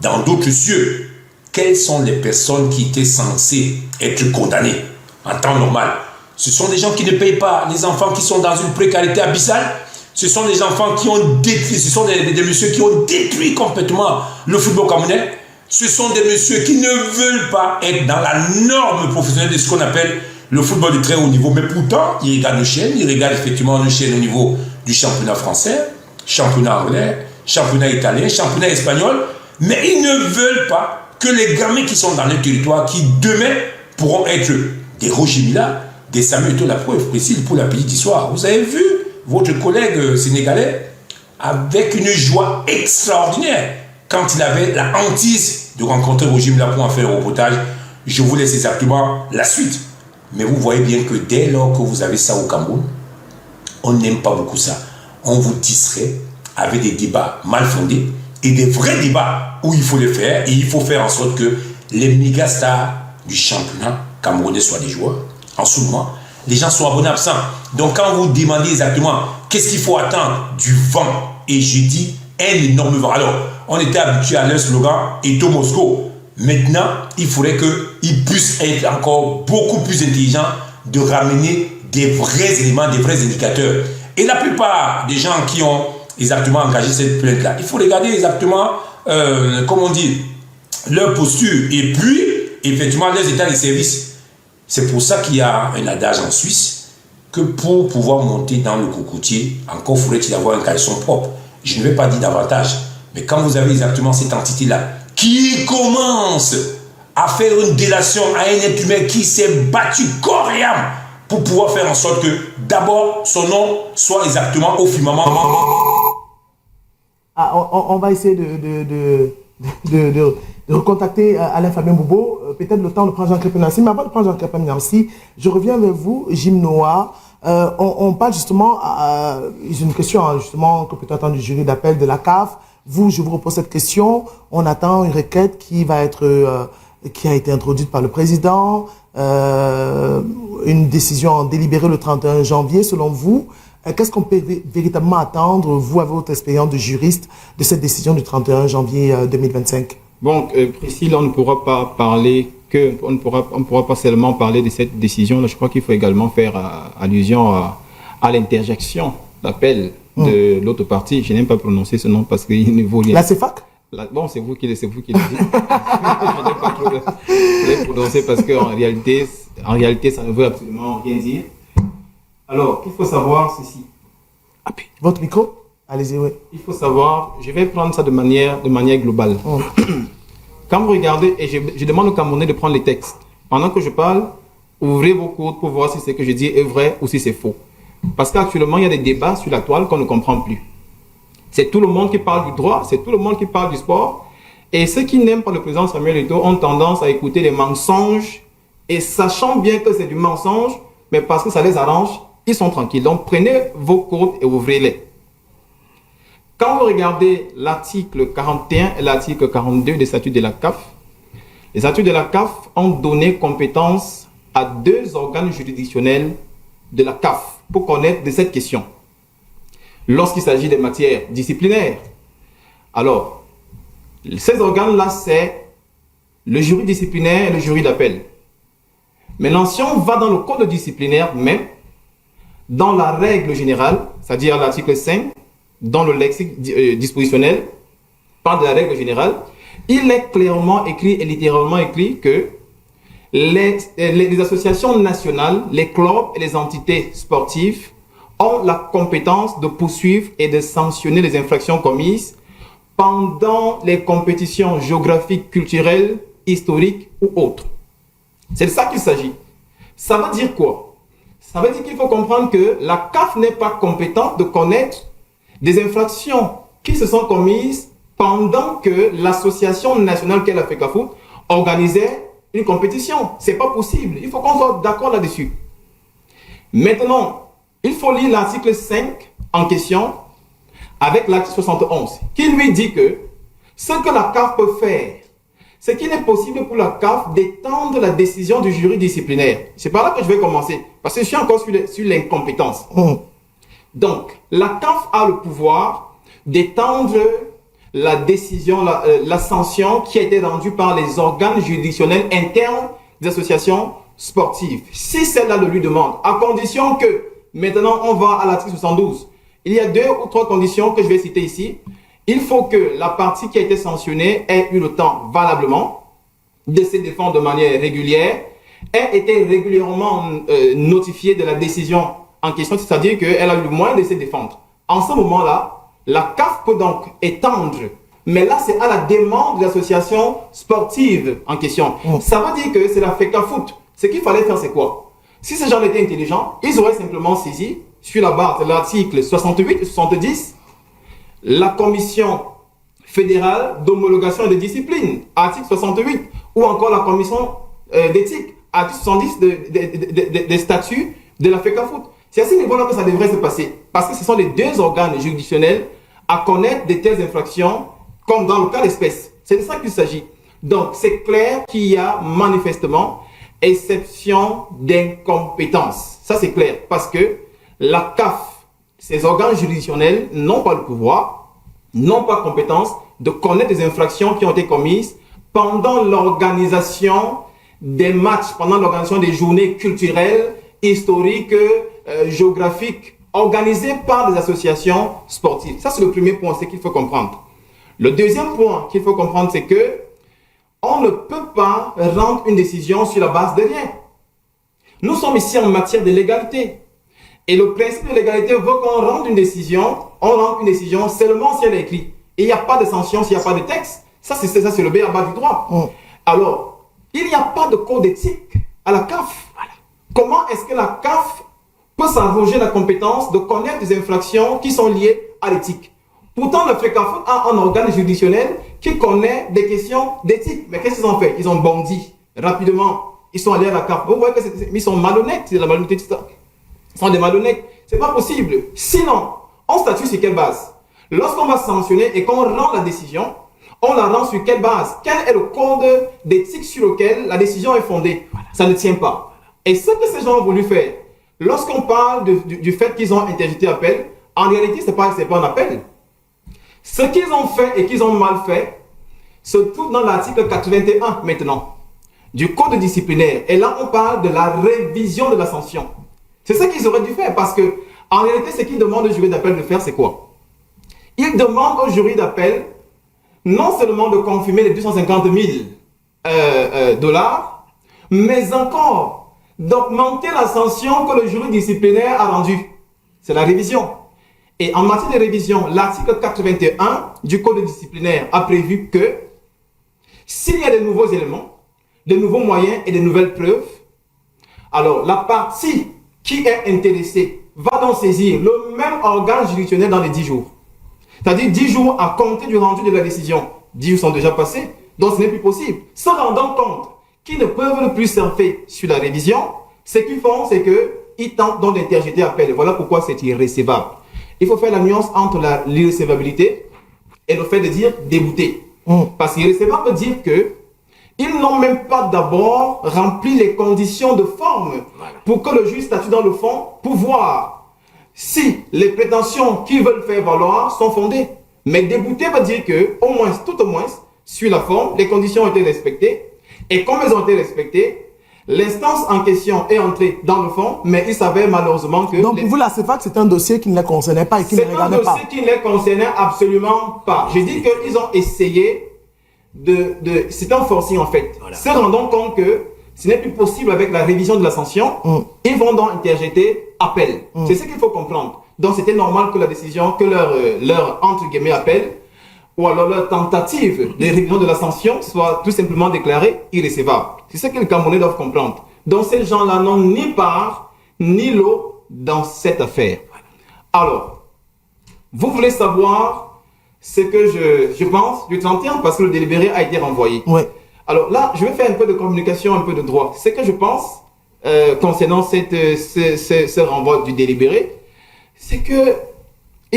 Speaker 4: dans d'autres cieux, quelles sont les personnes qui étaient censées être condamnées en temps normal? Ce sont des gens qui ne payent pas, les enfants qui sont dans une précarité abyssale. Ce sont des enfants qui ont détruit, ce sont des messieurs qui ont détruit complètement le football camerounais. Ce sont des messieurs qui ne veulent pas être dans la norme professionnelle de ce qu'on appelle le football de très haut niveau. Mais pourtant, ils regardent nos chaînes, ils regardent effectivement nos chaînes au niveau du championnat français, championnat anglais, championnat italien, championnat espagnol. Mais ils ne veulent pas que les gamins qui sont dans le territoire, qui demain pourront être des Roger Mila, des Samuel Eto'o, la preuve précise pour la petite histoire. Vous avez vu votre collègue sénégalais avec une joie extraordinaire quand il avait la hantise de rencontrer Roger Mila pour en faire un reportage. Je vous laisse exactement la suite. Mais vous voyez bien que dès lors que vous avez ça au Cameroun, on n'aime pas beaucoup ça. On vous distrait avec des débats mal fondés et des vrais débats où il faut les faire et il faut faire en sorte que les méga stars du championnat camerounais soient des joueurs. En ce moment, les gens sont abonnés absents. Donc quand vous demandez exactement qu'est-ce qu'il faut attendre du vent, et je dis un énorme vent. Alors, on était habitué à leur slogan Eto'o Moscow. Maintenant, il faudrait qu'ils puissent être encore beaucoup plus intelligents de ramener des vrais éléments, des vrais indicateurs. Et la plupart des gens qui ont exactement engagé cette plainte-là, il faut regarder exactement, comment on dit, leur posture et puis, effectivement, leurs états de service. C'est pour ça qu'il y a un adage en Suisse que pour pouvoir monter dans le cocotier, encore faudrait-il avoir un caleçon propre. Je ne vais pas dire davantage, mais quand vous avez exactement cette entité-là qui commence à faire une délation à un être humain qui s'est battu corps et âme pour pouvoir faire en sorte que d'abord son nom soit exactement au firmament.
Speaker 1: Ah, on va essayer de recontacter Alain Fabien Boubo. Peut-être le temps de prendre Jean-Claude Penassi. Mais avant de prendre Jean-Claude Penassi, je reviens vers vous, Jim Noah. On parle justement, j'ai une question justement que peut-être entendre du jury d'appel de la CAF. Vous, je vous repose cette question. On attend une requête qui va être, qui a été introduite par le président, une décision délibérée le 31 janvier. Selon vous, qu'est-ce qu'on peut véritablement attendre, vous, avec votre expérience de juriste, de cette décision du 31 janvier 2025?
Speaker 3: Bon, Priscille, on ne pourra pas parler on ne pourra pas seulement parler de cette décision. Je crois qu'il faut également faire allusion à l'interjection d'appel de l'autre partie. Je n'aime pas prononcer ce nom parce qu'il ne vaut rien.
Speaker 1: La CEFAC?
Speaker 3: Bon, c'est vous qui le dites. Je n'aime pas trop le prononcer parce qu'en réalité, ça ne veut absolument rien dire. Alors, il faut savoir ceci.
Speaker 1: Votre micro? Allez-y, oui.
Speaker 3: Il faut savoir, je vais prendre ça de manière globale. Quand vous regardez, et je demande aux Camerounais de prendre les textes. Pendant que je parle, ouvrez vos codes pour voir si ce que je dis est vrai ou si c'est faux. Parce qu'actuellement, il y a des débats sur la toile qu'on ne comprend plus. C'est tout le monde qui parle du droit, c'est tout le monde qui parle du sport. Et ceux qui n'aiment pas le président Samuel Eto'o ont tendance à écouter les mensonges. Et sachant bien que c'est du mensonge, mais parce que ça les arrange, ils sont tranquilles. Donc prenez vos codes et ouvrez-les. Quand vous regardez l'article 41 et l'article 42 des statuts de la CAF, les statuts de la CAF ont donné compétence à 2 organes juridictionnels de la CAF pour connaître de cette question. Lorsqu'il s'agit des matières disciplinaires, alors, ces organes-là, c'est le jury disciplinaire et le jury d'appel. Maintenant, si on va dans le code disciplinaire même, dans la règle générale, c'est-à-dire l'article 5, dans le lexique dispositionnel, parle de la règle générale, il est clairement écrit et littéralement écrit que les associations nationales, les clubs et les entités sportives ont la compétence de poursuivre et de sanctionner les infractions commises pendant les compétitions géographiques, culturelles, historiques ou autres. C'est de ça qu'il s'agit. Ça veut dire quoi? Ça veut dire qu'il faut comprendre que la CAF n'est pas compétente de connaître des infractions qui se sont commises pendant que l'association nationale qu'est la FECAFOOT organisait une compétition. C'est pas possible. Il faut qu'on soit d'accord là-dessus. Maintenant, il faut lire l'article 5 en question avec l'article 71 qui lui dit que ce que la CAF peut faire, c'est qu'il est possible pour la CAF d'étendre la décision du jury disciplinaire. C'est par là que je vais commencer parce que je suis encore sur l'incompétence. Donc, la CAF a le pouvoir d'étendre la décision, la sanction qui a été rendue par les organes juridictionnels internes des associations sportives. Si celle-là le lui demande, à condition que, maintenant on va à l'article 72, il y a 2 ou 3 conditions que je vais citer ici. Il faut que la partie qui a été sanctionnée ait eu le temps valablement de se défendre de manière régulière, ait été régulièrement notifiée de la décision en question, c'est-à-dire qu'elle a eu le moyen de se défendre. En ce moment-là, la CAF peut donc étendre, mais là c'est à la demande de l'association sportive en question. Ça veut dire que c'est la FECAFOOT. Ce qu'il fallait faire, c'est quoi? Si ces gens étaient intelligents, ils auraient simplement saisi, sur la base de l'article 68 et 70, la commission fédérale d'homologation et de discipline, article 68, ou encore la commission d'éthique, article 70 des statuts de la FECAFOOT. C'est à ce niveau-là que ça devrait se passer, parce que ce sont les 2 organes juridictionnels à connaître de telles infractions, comme dans le cas d'espèce. C'est de ça qu'il s'agit. Donc, c'est clair qu'il y a manifestement exception d'incompétence. Ça, c'est clair, parce que la CAF, ces organes juridictionnels n'ont pas le pouvoir, n'ont pas compétence de connaître des infractions qui ont été commises pendant l'organisation des matchs, pendant l'organisation des journées culturelles, historiques, géographiques, organisées par des associations sportives. Ça, c'est le premier point, c'est qu'il faut comprendre. Le deuxième point qu'il faut comprendre, c'est que on ne peut pas rendre une décision sur la base de rien. Nous sommes ici en matière de légalité. Et le principe de légalité veut qu'on rende une décision, on rend une décision seulement si elle est écrite. Et il n'y a pas de sanction s'il n'y a pas de texte. Ça, c'est le b.a.-ba du droit. Alors, il n'y a pas de code éthique à la CAF. Voilà. Comment est-ce que la CAF peut s'arroger la compétence de connaître des infractions qui sont liées à l'éthique? Pourtant, le FECAFOOT a un organe juridictionnel qui connaît des questions d'éthique. Mais qu'est-ce qu'ils ont fait? Ils ont bondi rapidement. Ils sont allés à la CAF. Vous voyez qu'ils sont malhonnêtes. C'est la malhonnêteté, tout ça. Ils sont des malhonnêtes. C'est pas possible. Sinon, on statue sur quelle base? Lorsqu'on va sanctionner et qu'on rend la décision, on la rend sur quelle base? Quel est le code d'éthique sur lequel la décision est fondée? Ça ne tient pas. Et ce que ces gens ont voulu faire, lorsqu'on parle du fait qu'ils ont interjeté appel, en réalité, c'est pas un appel. Ce qu'ils ont fait et qu'ils ont mal fait se trouve dans l'article 81 maintenant du code disciplinaire. Et là, on parle de la révision de la sanction. C'est ça qu'ils auraient dû faire, parce que en réalité, ce qu'ils demandent au jury d'appel de faire, c'est quoi? Ils demandent au jury d'appel non seulement de confirmer les 250 000 dollars, mais encore d'augmenter la sanction que le jury disciplinaire a rendue. C'est la révision. Et en matière de révision, l'article 81 du code disciplinaire a prévu que s'il y a de nouveaux éléments, de nouveaux moyens et de nouvelles preuves, alors la partie qui est intéressée va donc saisir le même organe juridictionnel dans les 10 jours. C'est-à-dire 10 jours à compter du rendu de la décision. 10 jours sont déjà passés, donc ce n'est plus possible. Se rendant compte qu'ils ne peuvent plus surfer sur la révision, ce qu'ils font, c'est qu'ils tentent donc d'interjeter appel. Et voilà pourquoi c'est irrécevable. Il faut faire la nuance entre l'irrécevabilité et le fait de dire débouté. Parce qu'irrécevable veut dire que ils n'ont même pas d'abord rempli les conditions de forme pour que le juge statue dans le fond pour voir si les prétentions qu'ils veulent faire valoir sont fondées. Mais débouté veut dire que, au moins, tout au moins, sur la forme, les conditions ont été respectées. Et comme elles ont été respectées, l'instance en question est entrée dans le fond, mais il s'avère malheureusement que...
Speaker 1: Donc pour vous, la CEFAC, c'est un dossier qui ne les concernait pas et qui ne les regardait pas.
Speaker 3: C'est un dossier qui ne les concernait absolument pas. Je dis qu'ils ont essayé c'est un forcing en fait. Voilà. Se rendant compte que ce n'est plus possible avec la révision de la sanction, ils vont donc interjeter appel. C'est ce qu'il faut comprendre. Donc c'était normal que la décision, que leur entre guillemets appel, ou alors leur tentative de révision de la sanction soit tout simplement déclarée irrécevable. C'est ce que les Camerounais doivent comprendre. Donc ces gens-là n'ont ni part, ni lot dans cette affaire. Alors, vous voulez savoir ce que je pense du 31 parce que le délibéré a été renvoyé. Ouais. Alors là, je vais faire un peu de communication, un peu de droit. Ce que je pense concernant ce renvoi du délibéré, c'est qu'il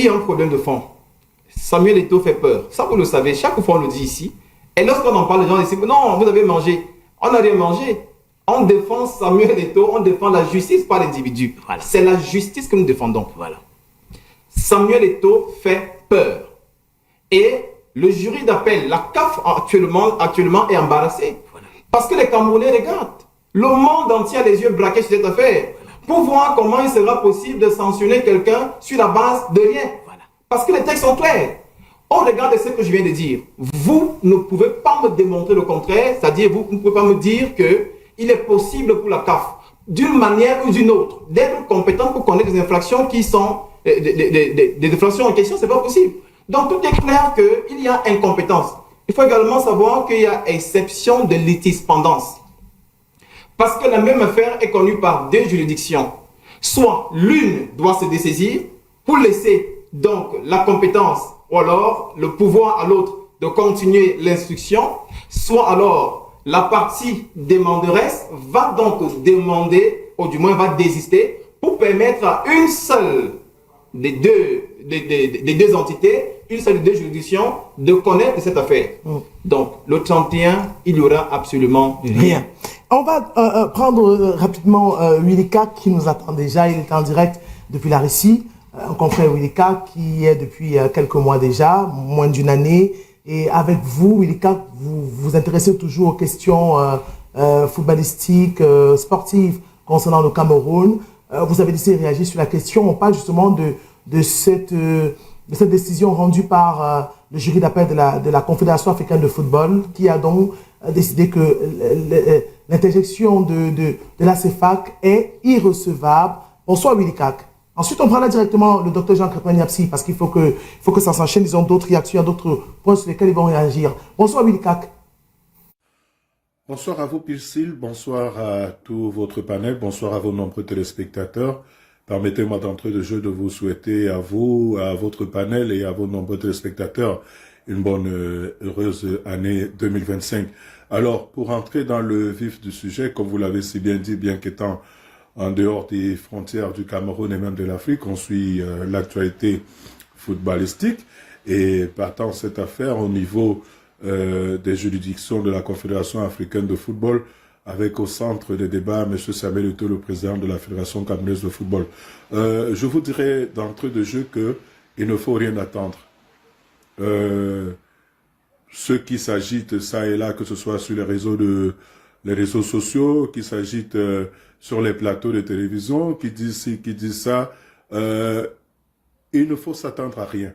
Speaker 3: y a un problème de fond. Samuel Eto'o fait peur. Ça, vous le savez, chaque fois on le dit ici. Et lorsqu'on en parle, les gens disent non, vous avez mangé. On n'a rien mangé. On défend Samuel Eto'o, on défend la justice par l'individu. Voilà. C'est la justice que nous défendons. Voilà. Samuel Eto'o fait peur. Et le jury d'appel, la CAF actuellement est embarrassé. Voilà. Parce que les Camerounais regardent. Le monde entier a les yeux braqués sur cette affaire. Voilà. pour voir comment il sera possible de sanctionner quelqu'un sur la base de rien.
Speaker 2: Voilà.
Speaker 3: Parce que les textes sont clairs. Au regard de ce que je viens de dire, vous ne pouvez pas me démontrer le contraire, c'est-à-dire vous ne pouvez pas me dire qu'il est possible pour la CAF, d'une manière ou d'une autre, d'être compétent pour connaître des infractions qui sont des infractions en question, c'est pas possible. Donc tout est clair qu'il y a incompétence. Il faut également savoir qu'il y a exception de litispendance. Parce que la même affaire est connue par deux juridictions. Soit l'une doit se dessaisir pour laisser donc la compétence ou alors le pouvoir à l'autre de continuer l'instruction, soit alors la partie demanderesse va donc demander, ou du moins va désister, pour permettre à une seule des deux entités, une seule des deux juridictions, de connaître cette affaire. Donc, le 31, il n'y aura absolument rien.
Speaker 1: On va prendre rapidement Willika qui nous attend déjà. Il est en direct depuis la Russie. Un confrère Willika qui est depuis quelques mois déjà, moins d'une année. Et avec vous, Willika, vous vous intéressez toujours aux questions footballistiques, sportives concernant le Cameroun. Vous avez décidé de réagir sur la question. On parle justement de cette décision rendue par le jury d'appel de la Confédération africaine de football qui a donc décidé que l'interjection de la CEFAC est irrecevable. Bonsoir Willika. Ensuite, on prendra directement le docteur Jean Crépin Niapsi parce qu'il faut que ça s'enchaîne. Ils ont d'autres réactions, d'autres points sur lesquels ils vont réagir. Bonsoir Willika.
Speaker 5: Bonsoir à vous, Pilsil. Bonsoir à tout votre panel. Bonsoir à vos nombreux téléspectateurs. Permettez-moi d'entrer de jeu de vous souhaiter à vous, à votre panel et à vos nombreux téléspectateurs une bonne, heureuse année 2025. Alors, pour entrer dans le vif du sujet, comme vous l'avez si bien dit, bien qu'étant en dehors des frontières du Cameroun et même de l'Afrique, on suit l'actualité footballistique et partant de cette affaire au niveau des juridictions de la Confédération africaine de football, avec au centre des débats M. Samuel Eto'o, le président de la Fédération camerounaise de football. Je vous dirais d'entrée de jeu qu'il ne faut rien attendre. Ceux qui s'agitent ça et là, que ce soit sur les réseaux sociaux, qui s'agitent sur les plateaux de télévision, qui disent ci, qui disent ça, il ne faut s'attendre à rien.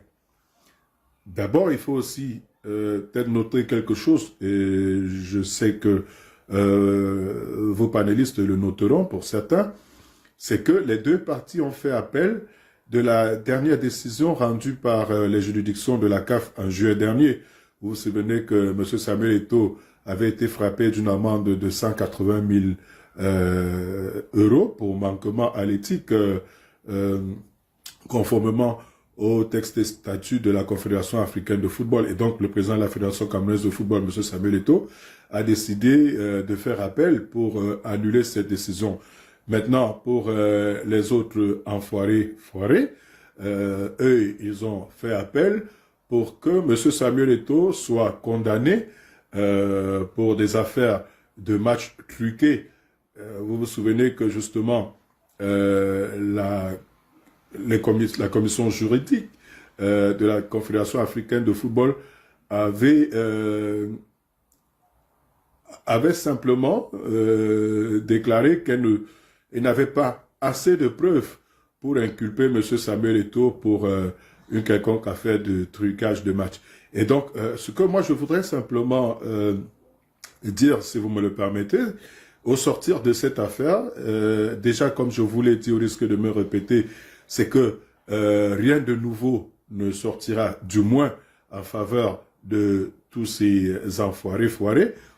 Speaker 5: D'abord, il faut aussi peut-être noter quelque chose, et je sais que vos panélistes le noteront pour certains, c'est que les deux parties ont fait appel de la dernière décision rendue par les juridictions de la CAF en juillet dernier. Vous vous souvenez que M. Samuel Eto'o avait été frappé d'une amende de 180 000 euros pour manquement à l'éthique, conformément au texte et statut de la Confédération africaine de football. Et donc, le président de la Fédération camerounaise de football, M. Samuel Eto'o, a décidé de faire appel pour annuler cette décision. Maintenant, pour les autres enfoirés, eux, ils ont fait appel pour que M. Samuel Eto'o soit condamné pour des affaires de matchs truqués. Vous vous souvenez que justement, la commission juridique de la Confédération africaine de football avait simplement déclaré qu'elle n'avait pas assez de preuves pour inculper M. Samuel Eto'o pour une quelconque affaire de trucage de match. Et donc, ce que moi je voudrais simplement dire, si vous me le permettez, au sortir de cette affaire, déjà comme je vous l'ai dit, au risque de me répéter, c'est que rien de nouveau ne sortira, du moins en faveur de tous ces enfoirés.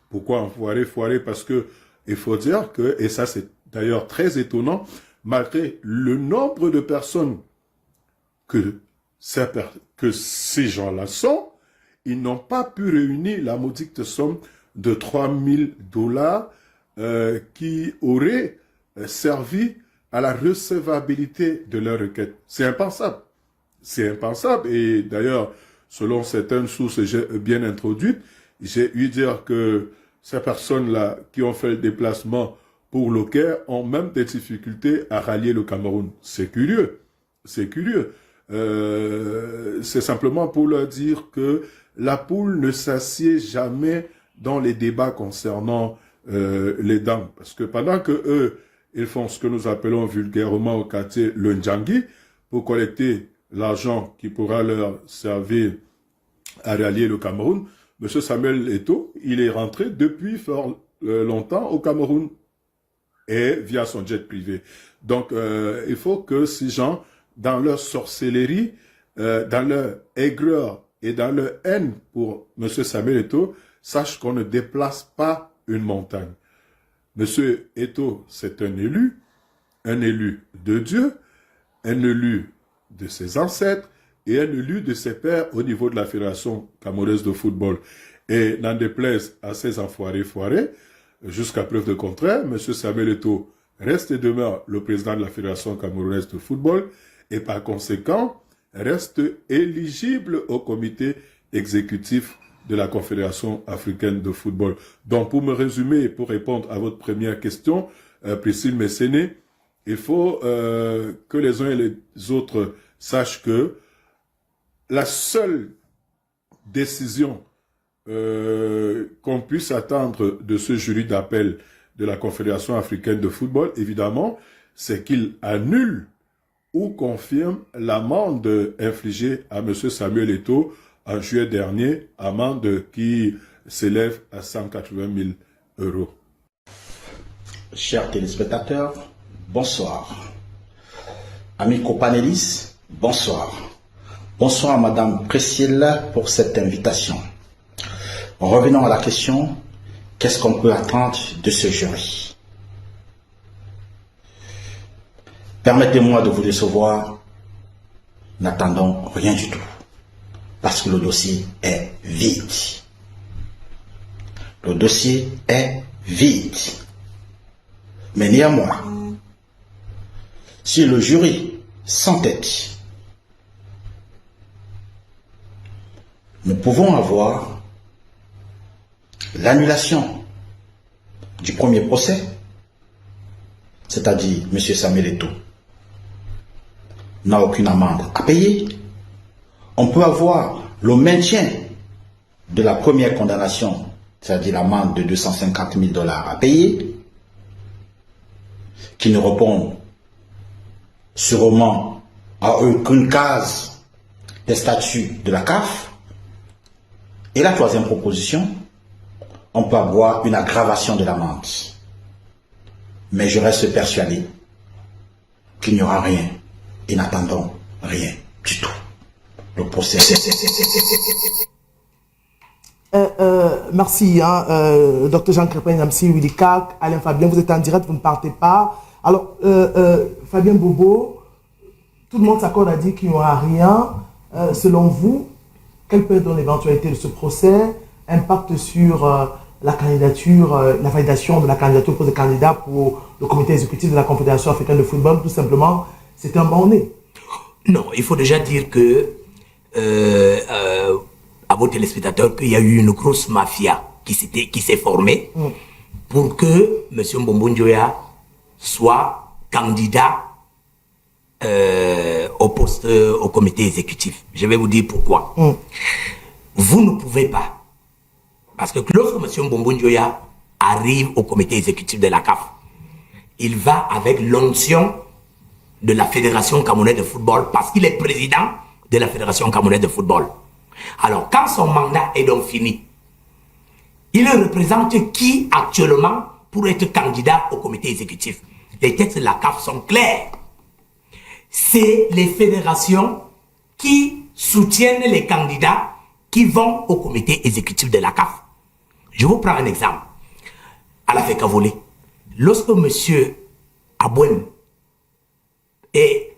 Speaker 5: Pourquoi enfoirés? Parce que il faut dire que, et ça c'est d'ailleurs très étonnant, malgré le nombre de personnes que ces gens-là sont, ils n'ont pas pu réunir la maudite somme de $3 000 qui aurait servi à la recevabilité de leur requête. C'est impensable. C'est impensable. Et d'ailleurs, selon certaines sources bien introduites, j'ai eu dire que ces personnes-là qui ont fait le déplacement pour le Caire ont même des difficultés à rallier le Cameroun. C'est curieux. C'est curieux. C'est simplement pour leur dire que la poule ne s'assied jamais dans les débats concernant les dents. Parce que pendant que eux, ils font ce que nous appelons vulgairement au quartier le Ndjangi pour collecter l'argent qui pourra leur servir à rallier le Cameroun. Monsieur Samuel Eto'o, il est rentré depuis fort longtemps au Cameroun et via son jet privé. Donc, il faut que ces gens, dans leur sorcellerie, dans leur aigreur et dans leur haine pour monsieur Samuel Eto'o, sachent qu'on ne déplace pas une montagne. Monsieur Eto'o, c'est un élu de Dieu, un élu de ses ancêtres et un élu de ses pairs au niveau de la Fédération camerounaise de football. Et n'en déplaise à ces enfoirés foirés, jusqu'à preuve de contraire, M. Samuel Eto'o reste et demeure le président de la Fédération camerounaise de football et par conséquent reste éligible au comité exécutif de la Confédération africaine de football. Donc pour me résumer et pour répondre à votre première question, Priscille Messéné, il faut que les uns et les autres sachent que la seule décision qu'on puisse attendre de ce jury d'appel de la Confédération africaine de football, évidemment, c'est qu'il annule ou confirme l'amende infligée à M. Samuel Eto'o en juillet dernier, amende qui s'élève à 180 000 €.
Speaker 6: Chers téléspectateurs, bonsoir. Amis copanélistes, bonsoir. Bonsoir Madame Priscille pour cette invitation. Revenons à la question, qu'est-ce qu'on peut attendre de ce jury? Permettez-moi de vous décevoir, n'attendons rien du tout, parce que le dossier est vide. Le dossier est vide. Mais néanmoins, si le jury s'entête, nous pouvons avoir l'annulation du premier procès, c'est-à-dire M. Samuel Eto'o n'a aucune amende à payer. On peut avoir le maintien de la première condamnation, c'est-à-dire l'amende de 250 000 $ à payer, qui ne répond sûrement à aucune case des statuts de la CAF. Et la troisième proposition, on peut avoir une aggravation de l'amende. Mais je reste persuadé qu'il n'y aura rien et n'attendons rien du tout. Le procès.
Speaker 1: Merci, Dr Jean Crépin, Namsi, Willy Kak, Alain Fabien, vous êtes en direct, vous ne partez pas. Alors, Fabien Bobo, tout le monde s'accorde à dire qu'il n'y aura rien. Selon vous, quelle peut être l'éventualité de ce procès, impact sur la candidature, la validation de la candidature pour des candidats pour le comité exécutif de la Confédération africaine de football? Tout simplement, c'est un bon-né.
Speaker 2: Non, il faut déjà dire que à vos téléspectateurs qu'il y a eu une grosse mafia qui s'est formée pour que M. Mbombo Njoya soit candidat au poste au comité exécutif. Je vais vous dire pourquoi. Vous ne pouvez pas. Parce que lorsque M. Mbombo Njoya arrive au comité exécutif de la CAF, il va avec l'onction de la Fédération camerounaise de football parce qu'il est président de la Fédération camerounaise de football. Alors, quand son mandat est donc fini, il représente qui actuellement pour être candidat au comité exécutif? Les textes de la CAF sont clairs. C'est les fédérations qui soutiennent les candidats qui vont au comité exécutif de la CAF. Je vous prends un exemple. À la FECAFOLE, lorsque M. Abouem est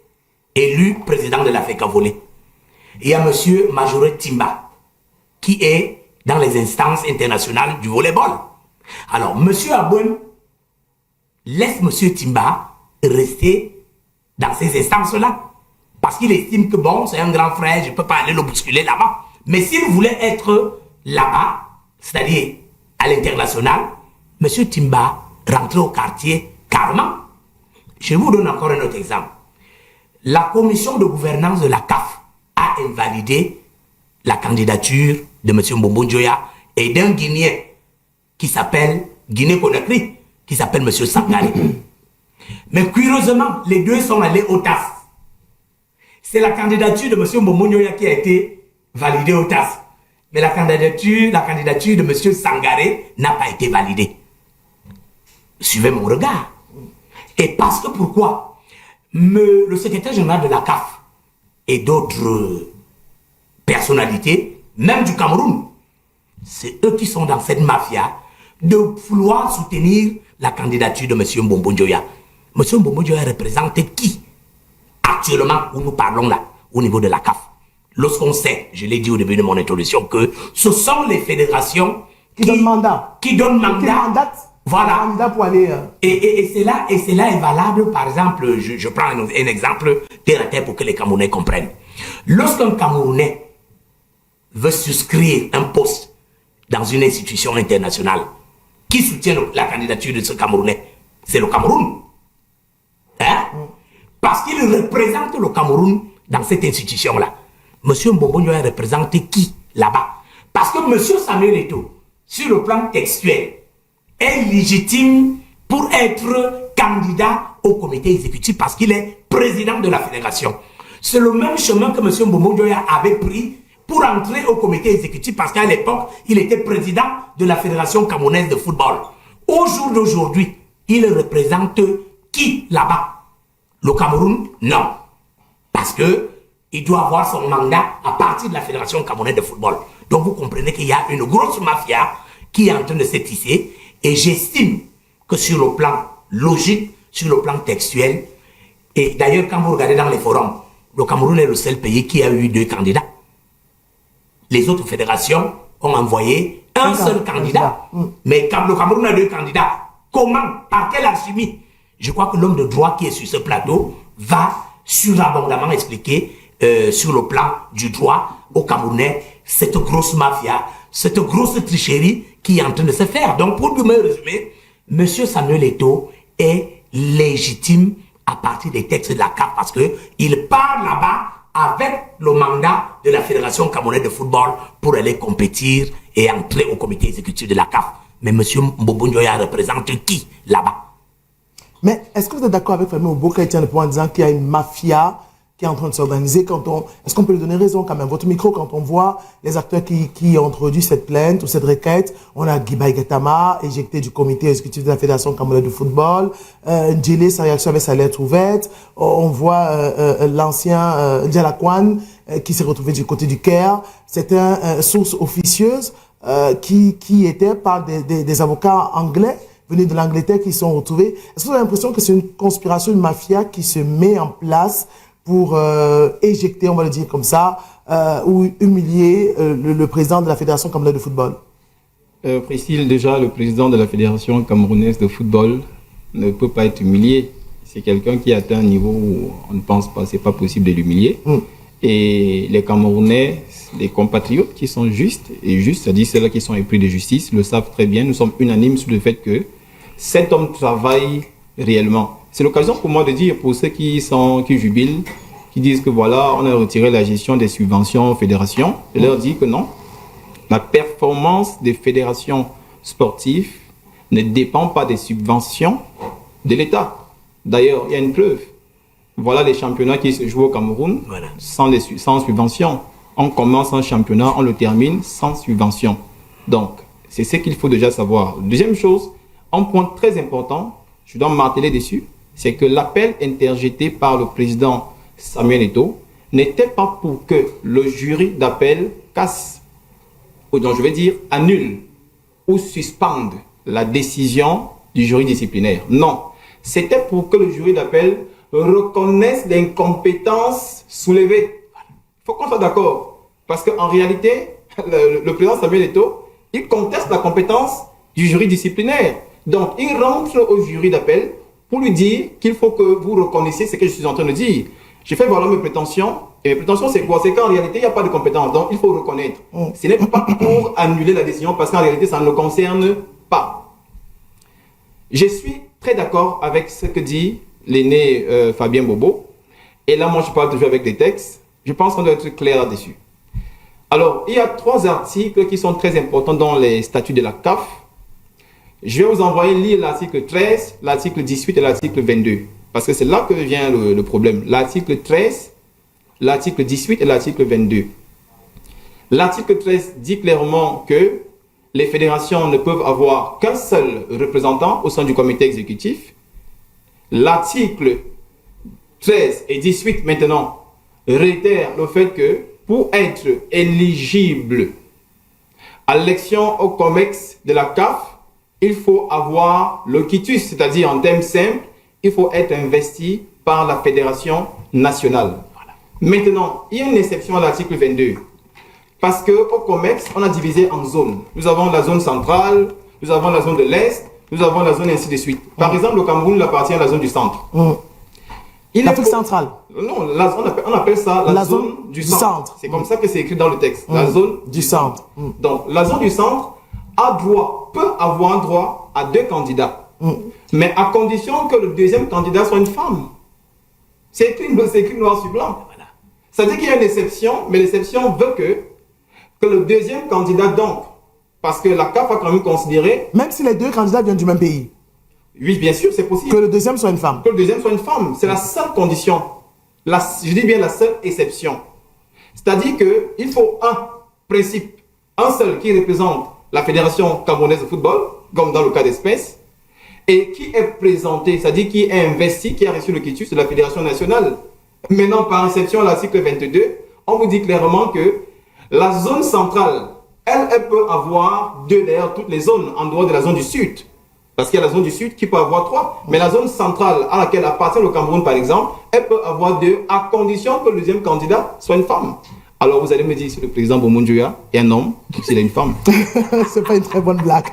Speaker 2: élu président de la FECAFOLE, il y a M. Majoré Timba qui est dans les instances internationales du volleyball. Alors, M. Abouem laisse M. Timba rester dans ces instances-là parce qu'il estime que bon, c'est un grand frère, je ne peux pas aller le bousculer là-bas. Mais s'il voulait être là-bas, c'est-à-dire à l'international, M. Timba rentrait au quartier carrément. Je vous donne encore un autre exemple. La commission de gouvernance de la CAF a invalidé la candidature de M. Mbombo Njoya et d'un Guinéen qui s'appelle Guinée-Conakry, qui s'appelle M. Sangaré. Mais curieusement, les deux sont allés au TAS. C'est la candidature de M. Mbombo Nyoya qui a été validée au TAS. Mais la candidature de M. Sangaré n'a pas été validée. Suivez mon regard. Et parce que pourquoi le secrétaire général de la CAF et d'autres personnalités, même du Cameroun, c'est eux qui sont dans cette mafia de vouloir soutenir la candidature de M. Mbombo Nyoya. M. Mbombo Nyoya représente qui actuellement où nous parlons là, au niveau de la CAF? Lorsqu'on sait, je l'ai dit au début de mon introduction, que ce sont les fédérations
Speaker 1: qui donnent mandat.
Speaker 2: Qui donnent mandat. Voilà.
Speaker 1: Mandat pour aller.
Speaker 2: Et cela est valable, par exemple, je prends un exemple terre à terre pour que les Camerounais comprennent. Lorsqu'un Camerounais veut souscrire un poste dans une institution internationale, qui soutient la candidature de ce Camerounais? C'est le Cameroun. Hein? Parce qu'il représente le Cameroun dans cette institution-là. Monsieur Mbombo Nyoya représente qui là-bas? Parce que Monsieur Samuel Eto'o, sur le plan textuel, est légitime pour être candidat au comité exécutif parce qu'il est président de la fédération. C'est le même chemin que Monsieur Mbombo Nyoya avait pris pour entrer au comité exécutif parce qu'à l'époque, il était président de la fédération camerounaise de football. Au jour d'aujourd'hui, il représente qui là-bas? Le Cameroun? Non. Parce que il doit avoir son mandat à partir de la fédération camerounaise de football. Donc vous comprenez qu'il y a une grosse mafia qui est en train de se tisser. Et j'estime que sur le plan logique, sur le plan textuel, et d'ailleurs quand vous regardez dans les forums, le Cameroun est le seul pays qui a eu 2 candidats. Les autres fédérations ont envoyé un seul candidat. Mais quand le Cameroun a 2 candidats, comment? Par quelle alchimie? Je crois que l'homme de droit qui est sur ce plateau va surabondamment expliquer sur le plan du droit au Camerounais cette grosse mafia, cette grosse tricherie qui est en train de se faire. Donc pour me résumer, M. Samuel Eto'o est légitime à partir des textes de la CAF parce qu'il part là-bas avec le mandat de la Fédération camerounaise de football pour aller compétir et entrer au comité exécutif de la CAF. Mais M. Mbombo Nyoya représente qui là-bas?
Speaker 1: Mais est-ce que vous êtes d'accord avec Femi Oboka Etienne en disant qu'il y a une mafia qui est en train de s'organiser? Est-ce qu'on peut lui donner raison quand même? Votre micro, quand on voit les acteurs qui ont introduit cette plainte ou cette requête, on a Guibaï Gatama, éjecté du comité exécutif de la Fédération camerounaise de football, Ndjele, sa réaction avec sa lettre ouverte, on voit l'ancien Dialakwan qui s'est retrouvé du côté du Caire. C'est une source officieuse qui était par des avocats anglais venus de l'Angleterre qui sont retrouvés. Est-ce que vous avez l'impression que c'est une conspiration, une mafia qui se met en place pour éjecter, on va le dire comme ça, ou humilier le président de la Fédération camerounaise de football?
Speaker 3: Priscille, déjà, le président de la Fédération camerounaise de football ne peut pas être humilié. C'est quelqu'un qui atteint un niveau où on ne pense pas, c'est pas possible de l'humilier. Et les Camerounais, les compatriotes qui sont justes, c'est-à-dire ceux-là qui sont épris de justice, le savent très bien. Nous sommes unanimes sur le fait que cet homme travaille réellement. C'est l'occasion pour moi de dire, pour ceux qui jubilent, qui disent que voilà, on a retiré la gestion des subventions aux fédérations, je leur dis que non. La performance des fédérations sportives ne dépend pas des subventions de l'État. D'ailleurs, il y a une preuve. Voilà les championnats qui se jouent au Cameroun sans subvention. On commence un championnat, on le termine sans subvention. Donc, c'est ce qu'il faut déjà savoir. Deuxième chose, un point très important, je dois marteler dessus, c'est que l'appel interjeté par le président Samuel Eto'o n'était pas pour que le jury d'appel casse, ou donc je vais dire annule ou suspende la décision du jury disciplinaire. Non, c'était pour que le jury d'appel reconnaisse l'incompétence soulevée. Il faut qu'on soit d'accord. Parce qu'en réalité, le président Samuel Eto'o, il conteste la compétence du jury disciplinaire. Donc, il rentre au jury d'appel pour lui dire qu'il faut que vous reconnaissiez ce que je suis en train de dire. J'ai fait valoir mes prétentions. Et mes prétentions, c'est quoi? C'est qu'en réalité, il n'y a pas de compétence. Donc, il faut reconnaître. Ce n'est pas pour annuler la décision parce qu'en réalité, ça ne le concerne pas. Je suis très d'accord avec ce que dit l'aîné Fabien Bobo. Et là, moi, je parle toujours avec des textes. Je pense qu'on doit être clair là-dessus. Alors, il y a 3 articles qui sont très importants dans les statuts de la CAF. Je vais vous envoyer lire l'article 13, l'article 18 et l'article 22. Parce que c'est là que vient le problème. L'article 13, l'article 18 et l'article 22. L'article 13 dit clairement que les fédérations ne peuvent avoir qu'un seul représentant au sein du comité exécutif. L'article 13 et 18 maintenant réitèrent le fait que pour être éligible à l'élection au COMEX de la CAF, il faut avoir le quitus, c'est-à-dire en termes simples, il faut être investi par la fédération nationale. Voilà. Maintenant, il y a une exception à l'article 22. Parce qu'au COMEX, on a divisé en zones. Nous avons la zone centrale, nous avons la zone de l'Est, nous avons la zone ainsi de suite. Par exemple, le Cameroun appartient à la zone du centre.
Speaker 1: L'Afrique centrale.
Speaker 3: Non, on appelle ça la zone du centre. C'est comme ça que c'est écrit dans le texte. La zone
Speaker 1: du centre.
Speaker 3: Donc, la zone du centre peut avoir droit à 2 candidats. Mais à condition que le deuxième candidat soit une femme. C'est écrit noir sur blanc. Voilà. Ça dit qu'il y a une exception, mais l'exception veut que le deuxième candidat, donc, parce que la CAF a quand même considéré...
Speaker 1: Même si les 2 candidats viennent du même pays.
Speaker 3: Oui, bien sûr, c'est possible.
Speaker 1: Que le deuxième soit une femme.
Speaker 3: Que le deuxième soit une femme. C'est la seule condition. Je dis bien la seule exception. C'est-à-dire qu'il faut un principe, un seul qui représente la Fédération camerounaise de football, comme dans le cas d'espèce, et qui est présenté, c'est-à-dire qui est investi, qui a reçu le quitus de la Fédération nationale. Maintenant, par exception à l'article 22, on vous dit clairement que la zone centrale, elle peut avoir 2 d'ailleurs, toutes les zones en dehors de la zone du sud. Parce qu'il y a la zone du sud qui peut avoir 3. Mais la zone centrale à laquelle appartient le Cameroun, par exemple, elle peut avoir 2 à condition que le deuxième candidat soit une femme. Alors vous allez me dire si le président Boumundjouya est un homme ou s'il est une femme.
Speaker 1: C'est pas une très bonne blague.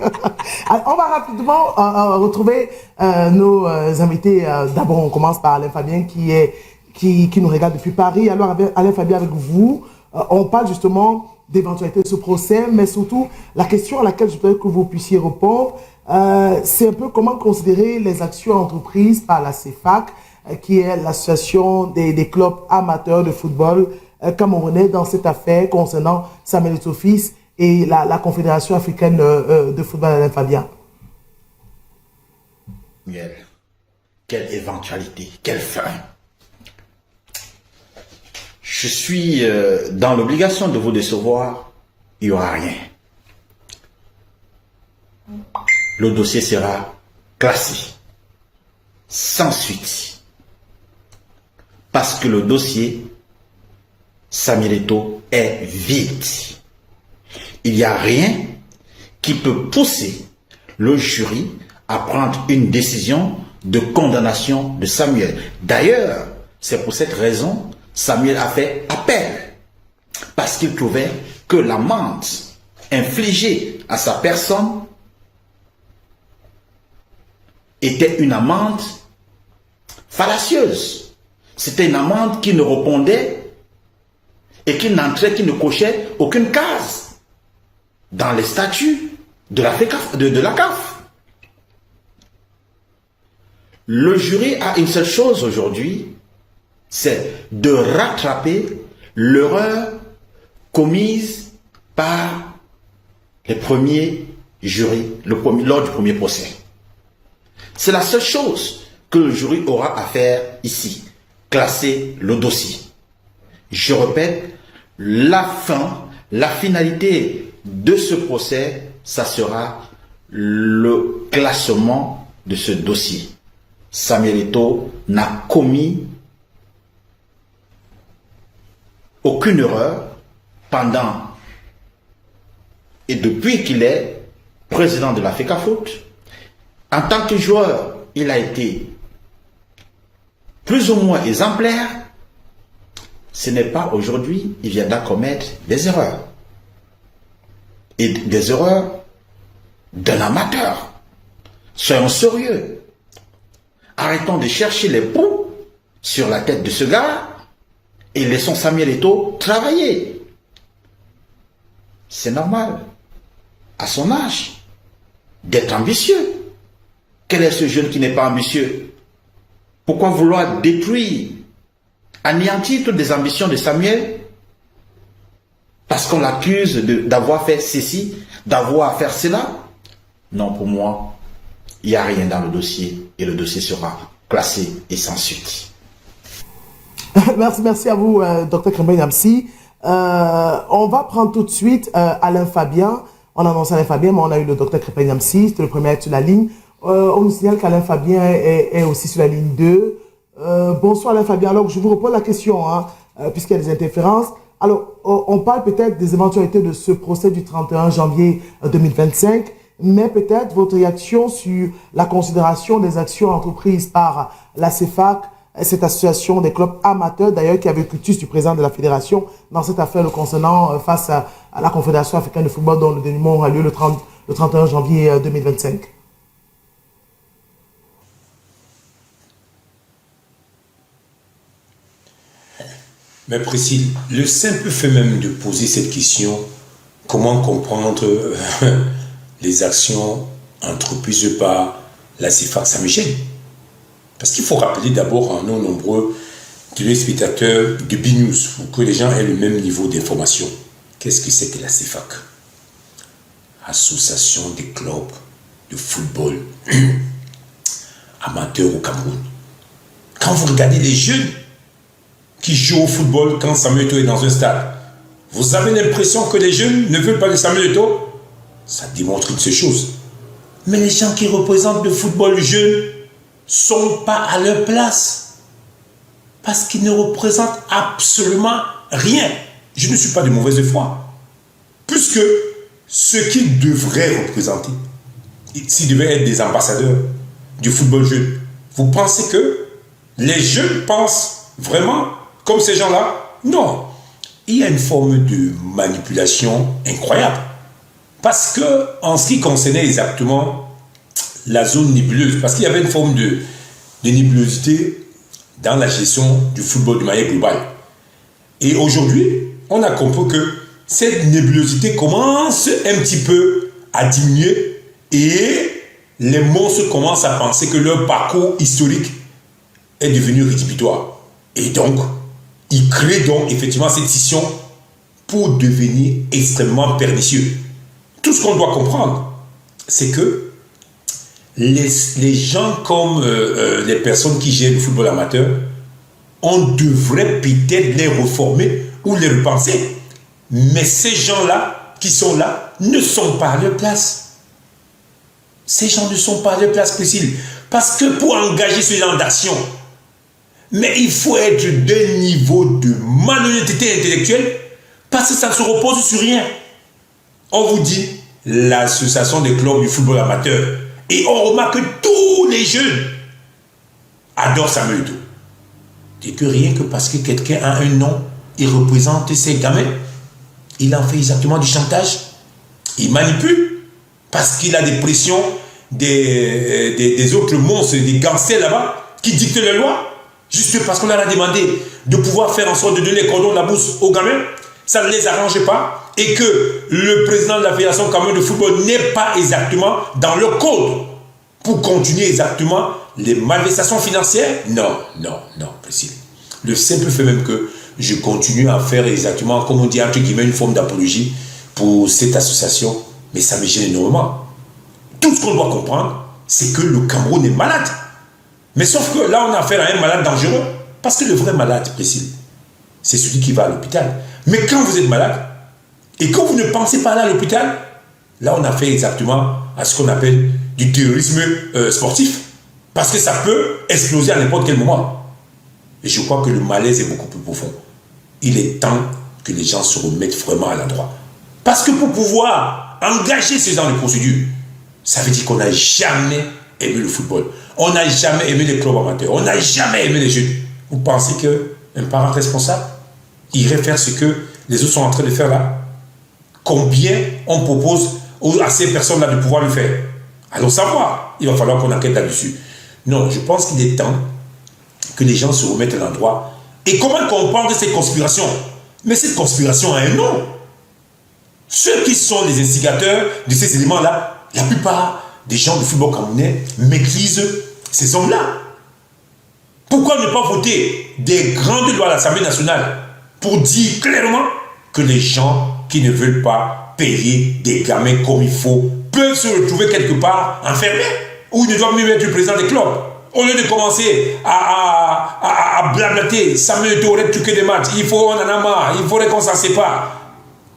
Speaker 1: Alors, on va rapidement retrouver nos invités. D'abord, on commence par Alain Fabien qui nous regarde depuis Paris. Alors Alain Fabien, avec vous, on parle justement d'éventualité de ce procès, mais surtout la question à laquelle je voudrais que vous puissiez répondre, c'est un peu comment considérer les actions entreprises par la CEFAC, qui est l'association des clubs amateurs de football camerounais dans cette affaire concernant Samuel Eto'o-Fils et la Confédération africaine de football. Alain Fabien.
Speaker 6: Miel, quelle éventualité, quelle fin. Je suis dans l'obligation de vous décevoir, il n'y aura rien. Le dossier sera classé, sans suite. Parce que le dossier Samuel Eto'o est vide. Il n'y a rien qui peut pousser le jury à prendre une décision de condamnation de Samuel. D'ailleurs, c'est pour cette raison Samuel a fait appel. Parce qu'il trouvait que l'amende infligée à sa personne était une amende fallacieuse. C'était une amende qui ne répondait et qui n'entrait, qui ne cochait aucune case dans les statuts de la CAF. Le jury a une seule chose aujourd'hui, c'est de rattraper l'erreur commise par les premiers jurys lors du premier procès. C'est la seule chose que le jury aura à faire ici, classer le dossier. Je répète, la finalité de ce procès, ça sera le classement de ce dossier. Samuel Eto'o n'a commis aucune erreur pendant et depuis qu'il est président de la FECAFOOT. En tant que joueur, il a été plus ou moins exemplaire. Ce n'est pas aujourd'hui, il viendra commettre des erreurs. Et des erreurs d'un amateur. Soyons sérieux. Arrêtons de chercher les poux sur la tête de ce gars et laissons Samuel Eto'o travailler. C'est normal, à son âge, d'être ambitieux. Quel est ce jeune qui n'est pas ambitieux? Pourquoi vouloir détruire, anéantir toutes les ambitions de Samuel? Parce qu'on l'accuse d'avoir fait ceci, d'avoir fait cela? Non, pour moi, il n'y a rien dans le dossier et le dossier sera classé et sans suite.
Speaker 1: Merci à vous, Dr Krépin Niamsi. On va prendre tout de suite Alain Fabien. On a annoncé Alain Fabien, mais on a eu le Dr Krépin Niamsi. C'était le premier à être sur la ligne. On nous signale qu'Alain Fabien est aussi sur la ligne 2. Bonsoir Alain Fabien. Alors, je vous repose la question, puisqu'il y a des interférences. Alors, on parle peut-être des éventualités de ce procès du 31 janvier 2025, mais peut-être votre réaction sur la considération des actions entreprises par la CEFAC, cette association des clubs amateurs, d'ailleurs, qui avait cutus du président de la fédération dans cette affaire le concernant face à la Confédération africaine de football dont le dénouement aura lieu le 31 janvier 2025.
Speaker 4: Mais Priscille, le simple fait même de poser cette question, comment comprendre les actions entreprises par la CEFAC, ça me gêne. Parce qu'il faut rappeler d'abord à nos nombreux téléspectateurs de BNews pour que les gens aient le même niveau d'information. Qu'est-ce que c'est que la CEFAC? Association des clubs de football amateurs au Cameroun. Quand vous regardez les jeunes qui jouent au football quand Samuel Eto'o est dans un stade, vous avez l'impression que les jeunes ne veulent pas de Samuel Eto'o? Ça démontre une seule chose. Mais les gens qui représentent le football jeune sont pas à leur place. Parce qu'ils ne représentent absolument rien. Je ne suis pas de mauvaise foi. Puisque ce qu'ils devraient représenter, s'ils devaient être des ambassadeurs du football jeune, vous pensez que les jeunes pensent vraiment comme ces gens-là? Non. Il y a une forme de manipulation incroyable. Parce que, en ce qui concernait exactement la zone nébuleuse, parce qu'il y avait une forme de nébulosité dans la gestion du football de manière globale. Et aujourd'hui, on a compris que cette nébulosité commence un petit peu à diminuer et les monstres commencent à penser que leur parcours historique est devenu rédhibitoire. Et donc, ils créent donc effectivement cette scission pour devenir extrêmement pernicieux. Tout ce qu'on doit comprendre, c'est que les gens comme les personnes qui gèrent le football amateur, on devrait peut-être les reformer ou les repenser. Mais ces gens-là qui sont là ne sont pas à leur place. Ces gens ne sont pas à leur place, Priscille. Parce que pour engager ce genre d'action, mais il faut être d'un niveau de malhonnêteté intellectuelle parce que ça ne se repose sur rien. On vous dit l'association des clubs du football amateur et on remarque que tous les jeunes adorent Samuel Eto'o. Et que rien que parce que quelqu'un a un nom, il représente ces gamins, il en fait exactement du chantage, il manipule parce qu'il a des pressions des autres monstres, des gangsters là-bas qui dictent les lois. Juste parce qu'on leur a demandé de pouvoir faire en sorte de donner les cordons de la bourse aux gamins, ça ne les arrange pas, et que le président de la Fédération camerounaise de football n'est pas exactement dans le code pour continuer exactement les malversations financières. Non, Priscille. Le simple fait même que je continue à faire exactement, comme on dit, entre guillemets, une forme d'apologie pour cette association, mais ça me gêne énormément. Tout ce qu'on doit comprendre, c'est que le Cameroun est malade. Mais sauf que là, on a affaire à un malade dangereux. Parce que le vrai malade, Priscille, c'est celui qui va à l'hôpital. Mais quand vous êtes malade, et quand vous ne pensez pas aller à l'hôpital, là, on a fait exactement à ce qu'on appelle du terrorisme sportif. Parce que ça peut exploser à n'importe quel moment. Et je crois que le malaise est beaucoup plus profond. Il est temps que les gens se remettent vraiment à l'endroit. Parce que pour pouvoir engager ce genre de procédure, ça veut dire qu'on n'a jamais aimé le football. On n'a jamais aimé les clubs amateurs. On n'a jamais aimé les jeunes. Vous pensez qu'un parent responsable irait faire ce que les autres sont en train de faire là? Combien on propose à ces personnes-là de pouvoir le faire? Allons savoir. Il va falloir qu'on enquête là-dessus. Non, je pense qu'il est temps que les gens se remettent à l'endroit. Et comment comprendre ces conspirations? Mais cette conspiration a un nom. Ceux qui sont les instigateurs de ces éléments-là, la plupart des gens du football camerounais maîtrisent ces hommes-là. Pourquoi ne pas voter des grandes lois à l'Assemblée nationale pour dire clairement que les gens qui ne veulent pas payer des gamins comme il faut peuvent se retrouver quelque part enfermés? où il ne doit même être le président des clubs. Au lieu de commencer à blablater, Samuel Eto'o aurait truqué des matchs, on en a marre, il faudrait qu'on s'en sépare.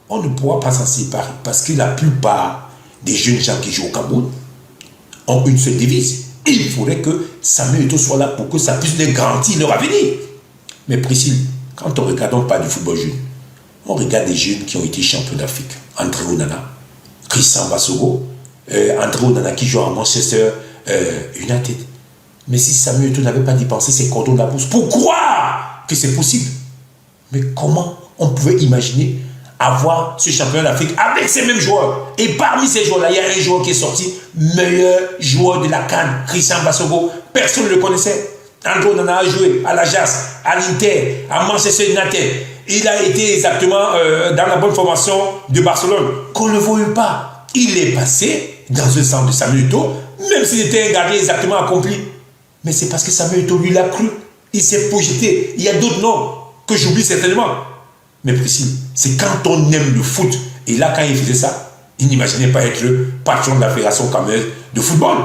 Speaker 4: On ne pourra pas s'en séparer parce que la plupart des jeunes gens qui jouent au Cameroun ont une seule devise. Il faudrait que Samuel Eto'o soit là pour que ça puisse les garantir leur avenir. Mais Priscille, quand on ne regarde pas du football jeune, on regarde des jeunes qui ont été champions d'Afrique. André Onana, Christian Bassogo, André Onana qui joue à Manchester United. Mais si Samuel Eto'o n'avait pas dépensé ses cordons de la bourse pour croire que c'est possible, mais comment on pouvait imaginer avoir ce championnat d'Afrique avec ces mêmes joueurs? Et parmi ces joueurs-là, il y a un joueur qui est sorti meilleur joueur de la CAN, Christian Bassogo. Personne ne le connaissait. André Onana a joué à l'Ajax, à l'Inter, à Manchester United. Il a été exactement dans la bonne formation de Barcelone. Qu'on ne le voit pas. Il est passé dans un centre de Samuel Eto'o, même s'il était un gardien exactement accompli. Mais c'est parce que Samuel Eto'o lui l'a cru. Il s'est projeté. Il y a d'autres noms que j'oublie certainement. Mais Priscille, c'est quand on aime le foot. Et là, quand il faisait ça, il n'imaginait pas être le patron de la fédération camerounaise de football.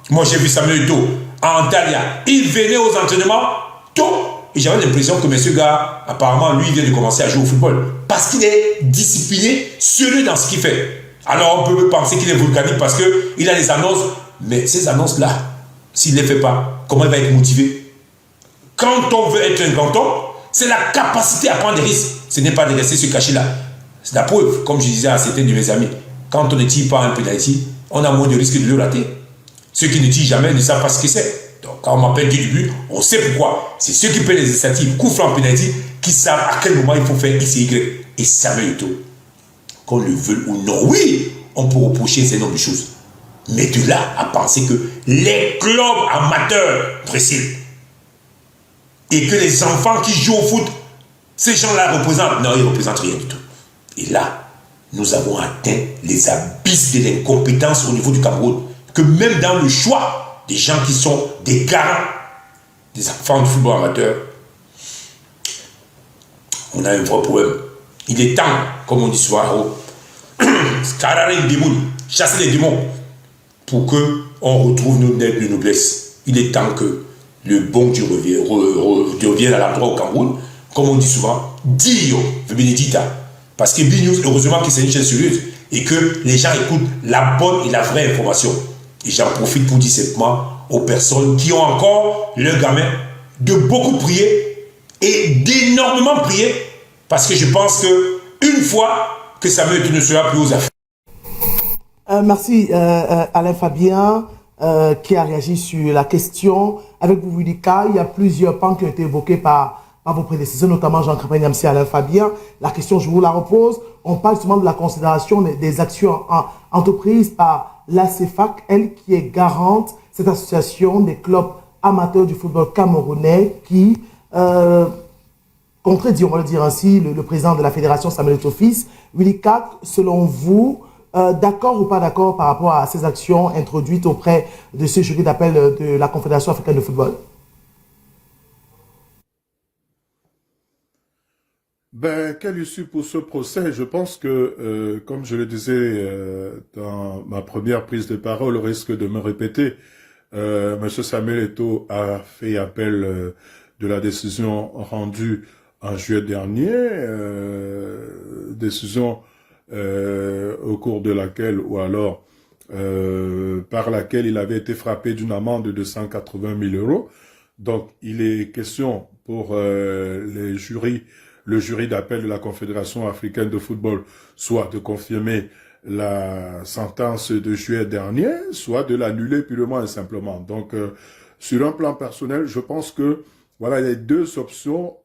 Speaker 4: Moi, j'ai vu Samuel Eto'o en Antalya. Il venait aux entraînements tôt. Et j'avais l'impression que ce gars, apparemment, lui, il vient de commencer à jouer au football. Parce qu'il est discipliné, sérieux dans ce qu'il fait. Alors, on peut penser qu'il est volcanique parce qu'il a des annonces. Mais ces annonces-là, s'il ne les fait pas, comment il va être motivé? Quand on veut être un grand homme, c'est la capacité à prendre des risques. Ce n'est pas de rester se cacher là. C'est la preuve, comme je disais à certains de mes amis. Quand on ne tire pas un penalty, on a moins de risques de le rater. Ceux qui ne tirent jamais ne savent pas ce que c'est. Donc, quand on m'appelle du début, on sait pourquoi. C'est ceux qui paient les initiatives, coup franc penalty, qui savent à quel moment il faut faire X et Y. Et Samuel Eto'o, qu'on le veuille ou non, oui, on peut reprocher ces nombre de choses. Mais de là à penser que les clubs amateurs précis et que les enfants qui jouent au foot, ces gens-là représentent, non, ils ne représentent rien du tout. Et là, nous avons atteint les abysses de l'incompétence au niveau du Cameroun, que même dans le choix des gens qui sont des garants des enfants du football amateur, on a un vrai problème. Il est temps, comme on dit souvent, chasser les démons pour qu'on retrouve nos lettres de noblesse. Il est temps que le bon Dieu revienne à l'endroit au Cameroun, comme on dit souvent, Dio Benedita. Parce que BNews, heureusement que c'est une chaîne sérieuse et que les gens écoutent la bonne et la vraie information. Et j'en profite pour dire simplement aux personnes qui ont encore leur gamin de beaucoup prier et d'énormément prier, parce que je pense que une fois que Samuel Eto'o ne sera plus aux affaires.
Speaker 1: Merci Alain Fabien qui a réagi sur la question. Avec vous, Wilika, il y a plusieurs points qui ont été évoqués par vos prédécesseurs, notamment Jean-Claude Nyamsi et Alain Fabien. La question, je vous la repose. On parle justement de la considération des actions entreprises par la CEFAC, elle qui est garante, cette association des clubs amateurs du football camerounais qui contredit, on va le dire ainsi, le président de la fédération, Samuel Eto'o Fils. Wilika, selon vous, d'accord ou pas d'accord par rapport à ces actions introduites auprès de ce jury d'appel de la Confédération africaine de football?
Speaker 5: Ben, quelle issue pour ce procès? Je pense que, comme je le disais dans ma première prise de parole, au risque de me répéter, M. Samuel Eto'o a fait appel de la décision rendue en juillet dernier, décision au cours de laquelle, ou alors par laquelle il avait été frappé d'une amende de 180 000 euros. Donc, il est question pour le jury d'appel de la Confédération africaine de football, soit de confirmer la sentence de juillet dernier, soit de l'annuler purement et simplement. Donc, sur un plan personnel, je pense que voilà, il y a deux options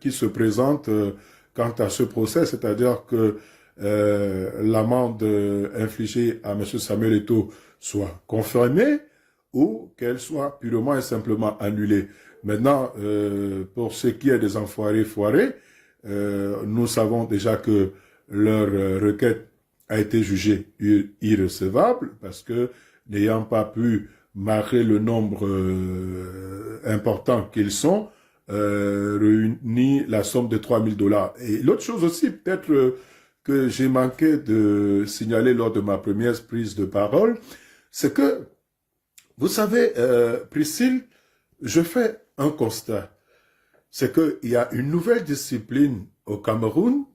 Speaker 5: qui se présentent quant à ce procès, c'est-à-dire que l'amende infligée à M. Samuel Eto'o soit confirmée ou qu'elle soit purement et simplement annulée. Maintenant, pour ce qui est des enfoirés foirés, nous savons déjà que leur requête a été jugée irrecevable parce que n'ayant pas pu marquer le nombre important qu'ils sont, réunit la somme de 3 000 $. Et l'autre chose aussi, peut-être que j'ai manqué de signaler lors de ma première prise de parole, c'est que Vous savez, Priscille, je fais un constat. C'est qu'il y a une nouvelle discipline au Cameroun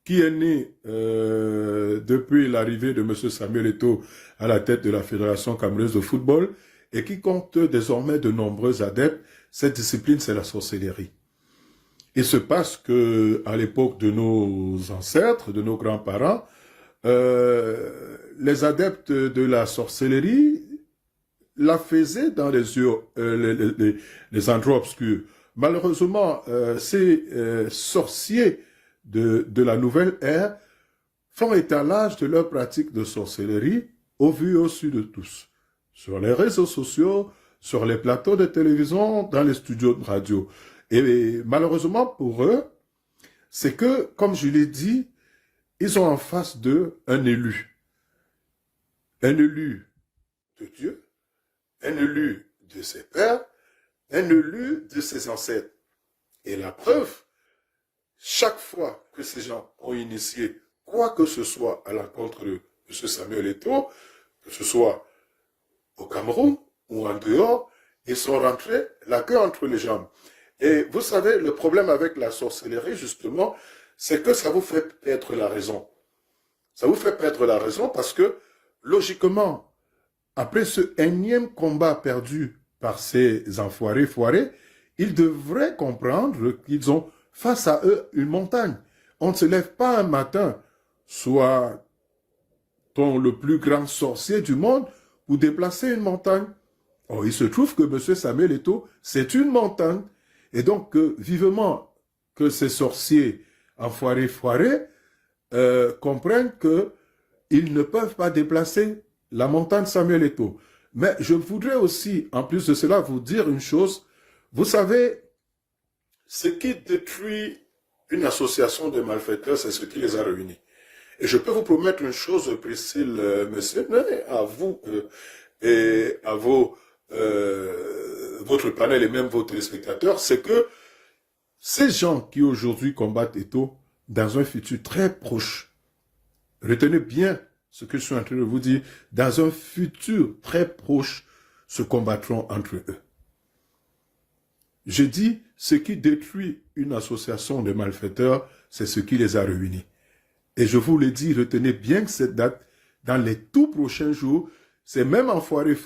Speaker 5: qui est née depuis l'arrivée de M. Samuel Eto'o à la tête de la Fédération camerounaise de football et qui compte désormais de nombreux adeptes. Cette discipline, c'est la sorcellerie. Il se passe que à l'époque de nos ancêtres, de nos grands-parents, les adeptes de la sorcellerie la faisaient dans les endroits obscurs. Malheureusement, ces sorciers de la nouvelle ère font étalage de leur pratique de sorcellerie au vu et au su de tous. Sur les réseaux sociaux, sur les plateaux de télévision, dans les studios de radio. Et malheureusement pour eux, c'est que, comme je l'ai dit, ils ont en face d'eux un élu. Un élu de Dieu, un élu de ses pères, un élu de ses ancêtres. Et la preuve, chaque fois que ces gens ont initié quoi que ce soit à l'encontre de M. Samuel Eto'o, que ce soit au Cameroun ou en dehors, ils sont rentrés la queue entre les jambes. Et vous savez, le problème avec la sorcellerie, justement, c'est que ça vous fait perdre la raison. Ça vous fait perdre la raison parce que, logiquement, après ce énième combat perdu par ces enfoirés foirés, ils devraient comprendre qu'ils ont face à eux une montagne. On ne se lève pas un matin, soit-on le plus grand sorcier du monde, pour déplacer une montagne. Or, il se trouve que M. Samuel Eto'o, c'est une montagne. Et donc, vivement que ces sorciers enfoirés foirés comprennent qu'ils ne peuvent pas déplacer la montagne Samuel Eto'o. Mais je voudrais aussi, en plus de cela, vous dire une chose. Vous savez, ce qui détruit une association de malfaiteurs, c'est ce qui les a réunis. Et je peux vous promettre une chose, Priscille, monsieur, à vous et à votre panel et même vos téléspectateurs, c'est que ces gens qui aujourd'hui combattent Eto'o, dans un futur très proche, retenez bien ce que je suis en train de vous dire, dans un futur très proche, se combattront entre eux. Je dis, ce qui détruit une association de malfaiteurs, c'est ce qui les a réunis. Et je vous le dis, retenez bien que cette date, dans les tout prochains jours, c'est même enfoirés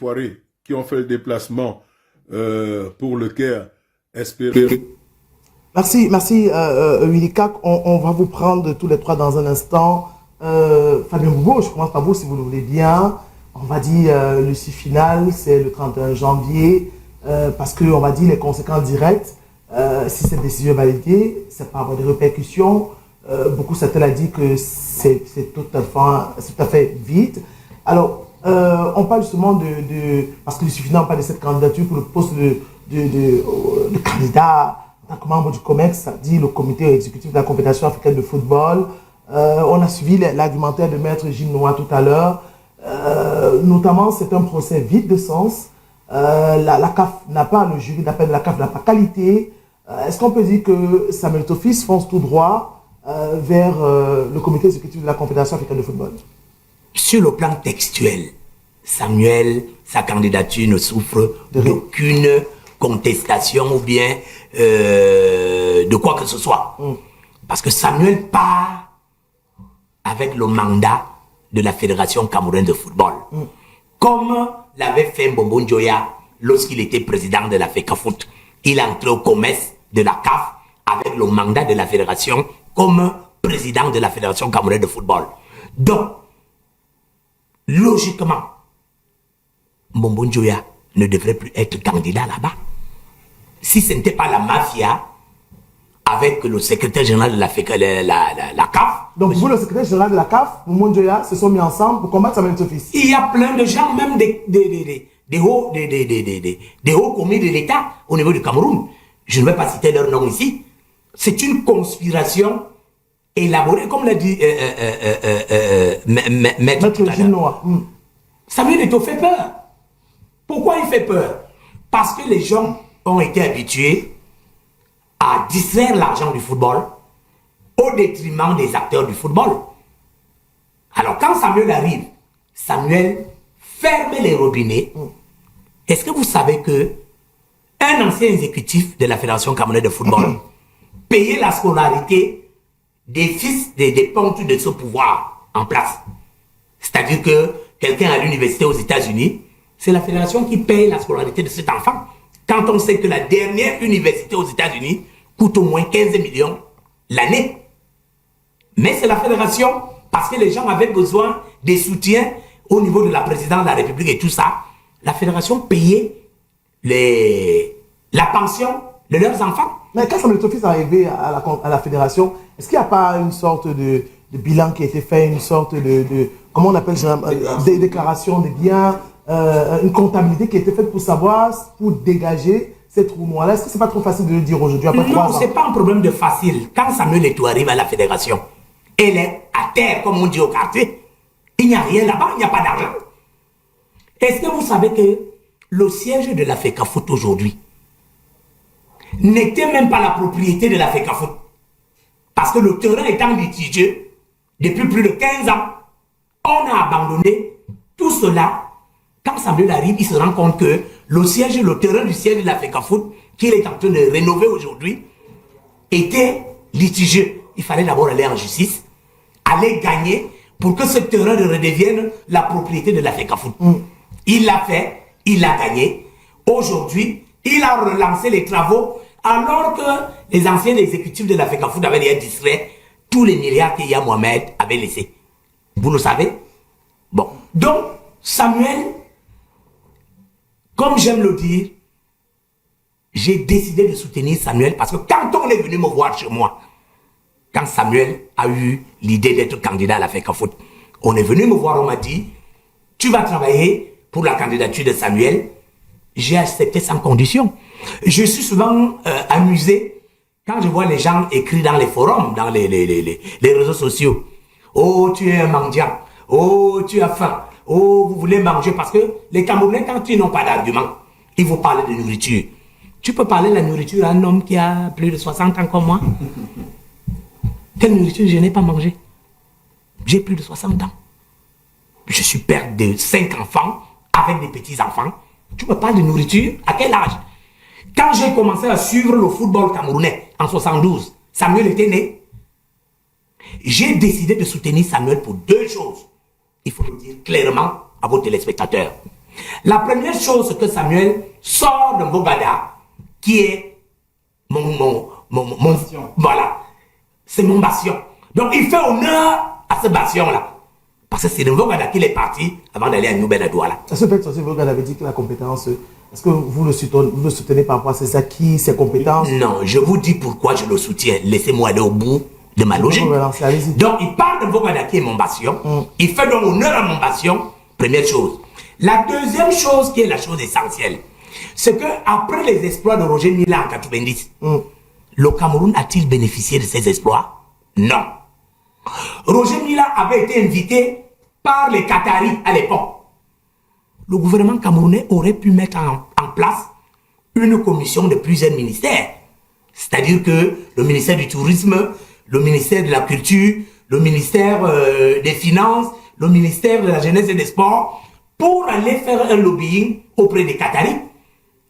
Speaker 5: qui ont fait le déplacement pour le Caire, espérer.
Speaker 1: Merci, Willy Kak. On va vous prendre tous les trois dans un instant. Fabien Bougo, je commence par vous si vous le voulez bien. On va dire le site final, c'est le 31 janvier, parce qu'on va dire les conséquences directes. Si cette décision est validée, ça peut avoir des répercussions. Beaucoup certains ont dit que c'est tout à fait vite. Alors, on parle justement parce que le site final, on parle de cette candidature pour le poste de candidat en tant que membre du COMEX, c'est-à-dire le comité exécutif de la Confédération africaine de football. On a suivi l'argumentaire de Maître Gilles Noir tout à l'heure. Notamment, c'est un procès vide de sens. La CAF n'a pas, le jury d'appel de la CAF n'a pas qualité. Est-ce qu'on peut dire que Samuel Eto'o fils fonce tout droit vers le comité exécutif de la Confédération africaine de football?
Speaker 2: Sur le plan textuel, Samuel, sa candidature ne souffre d'aucune contestation ou bien de quoi que ce soit. Parce que Samuel part avec le mandat de la Fédération camerounaise de football. Comme l'avait fait Mbombo Njoya lorsqu'il était président de la FECAFOOT. Il entrait au COMES de la CAF avec le mandat de la Fédération comme président de la Fédération camerounaise de football. Donc, logiquement, Mbombo Njoya ne devrait plus être candidat là-bas. Si ce n'était pas la mafia avec le secrétaire général de la CAF.
Speaker 1: Donc vous, le secrétaire général de la CAF, Mbombo Njoya, se sont mis ensemble pour combattre Samuel Eto'o fils.
Speaker 2: Il y a plein de gens, même des hauts commis de l'État au niveau du Cameroun. Je ne vais pas citer leur nom ici. C'est une conspiration élaborée, comme l'a dit Maître
Speaker 1: Gilles Noir.
Speaker 2: Samuel Eto'o fait peur. Pourquoi il fait peur? Parce que les gens ont été habitués à distraire l'argent du football au détriment des acteurs du football. Alors quand Samuel arrive, Samuel ferme les robinets, Est-ce que vous savez que un ancien exécutif de la Fédération camerounaise de football payait la scolarité des fils des pontes de ce pouvoir en place? C'est-à-dire que quelqu'un à l'université aux États-Unis, c'est la fédération qui paye la scolarité de cet enfant. Quand on sait que la dernière université aux États-Unis coûte au moins 15 millions l'année. Mais c'est la fédération, parce que les gens avaient besoin des soutiens au niveau de la présidence de la République et tout ça. La fédération payait la pension de leurs enfants.
Speaker 1: Mais quand Samuel Eto'o est arrivé à la fédération, est-ce qu'il n'y a pas une sorte de bilan qui a été fait, une sorte comment on appelle ça, des déclarations de biens, une comptabilité qui a été faite pour savoir, pour dégager ces trous noirs-là? Est-ce que c'est pas trop facile de le dire aujourd'hui après 3 ans?
Speaker 2: Non, c'est pas un problème de facile. Quand Samuel Eto'o arrive à la fédération, elle est à terre, comme on dit au quartier. Il n'y a rien là-bas, il n'y a pas d'argent. Est-ce que vous savez que le siège de la FECAFOOT aujourd'hui n'était même pas la propriété de la FECAFOOT? Parce que le terrain étant litigieux depuis plus de 15 ans, on a abandonné tout cela. Quand Samuel arrive, il se rend compte que le terrain du siège de la FECAFOOT, qu'il est en train de rénover aujourd'hui, était litigieux. Il fallait d'abord aller en justice, aller gagner pour que ce terrain redevienne la propriété de la FECAFOOT. Il l'a fait, il l'a gagné. Aujourd'hui, il a relancé les travaux alors que les anciens exécutifs de la FECAFOOT avaient déjà distrait tous les milliards qu'Iya Mohamed avait laissés. Vous le savez? Bon. Donc, Samuel, comme j'aime le dire, j'ai décidé de soutenir Samuel parce que quand on est venu me voir chez moi, quand Samuel a eu l'idée d'être candidat à la FECAFOOT, on est venu me voir, on m'a dit, tu vas travailler pour la candidature de Samuel. J'ai accepté sans condition. Je suis souvent amusé quand je vois les gens écrire dans les forums, dans les réseaux sociaux. Oh, tu es un mendiant. Oh, tu as faim. Oh, vous voulez manger. Parce que les Camerounais, quand ils n'ont pas d'argument, ils vont parler de nourriture. Tu peux parler de la nourriture à un homme qui a plus de 60 ans comme moi? Quelle nourriture je n'ai pas mangé? J'ai plus de 60 ans. Je suis père de 5 enfants avec des petits-enfants. Tu me parles de nourriture? À quel âge? Quand j'ai commencé à suivre le football camerounais en 72, Samuel était né. J'ai décidé de soutenir Samuel pour 2 choses. Il faut le dire clairement à vos téléspectateurs. La première chose, c'est que Samuel sort de Bogada, qui est voilà, c'est mon bastion. Donc il fait honneur à ce bastion-là. Parce que c'est de Bogada qu'il est parti avant d'aller à Nouvelle-Douala.
Speaker 1: Est-ce que Bogada avait dit que la compétence, est-ce que vous le soutenez par rapport à ses acquis, ses compétences?
Speaker 2: Non, je vous dis pourquoi je le soutiens. Laissez-moi aller au bout de ma logique. Donc, il parle de Bogada qui est mon bastion. Il fait donc honneur à mon bastion. Première chose. La deuxième chose qui est la chose essentielle, c'est que après les exploits de Roger Mila en 90, le Cameroun a-t-il bénéficié de ces exploits? Non. Roger Mila avait été invité par les Qataris à l'époque. Le gouvernement camerounais aurait pu mettre en place une commission de plusieurs ministères. C'est-à-dire que le ministère du Tourisme, le ministère de la Culture, le ministère des Finances, le ministère de la Jeunesse et des Sports, pour aller faire un lobbying auprès des Qataris.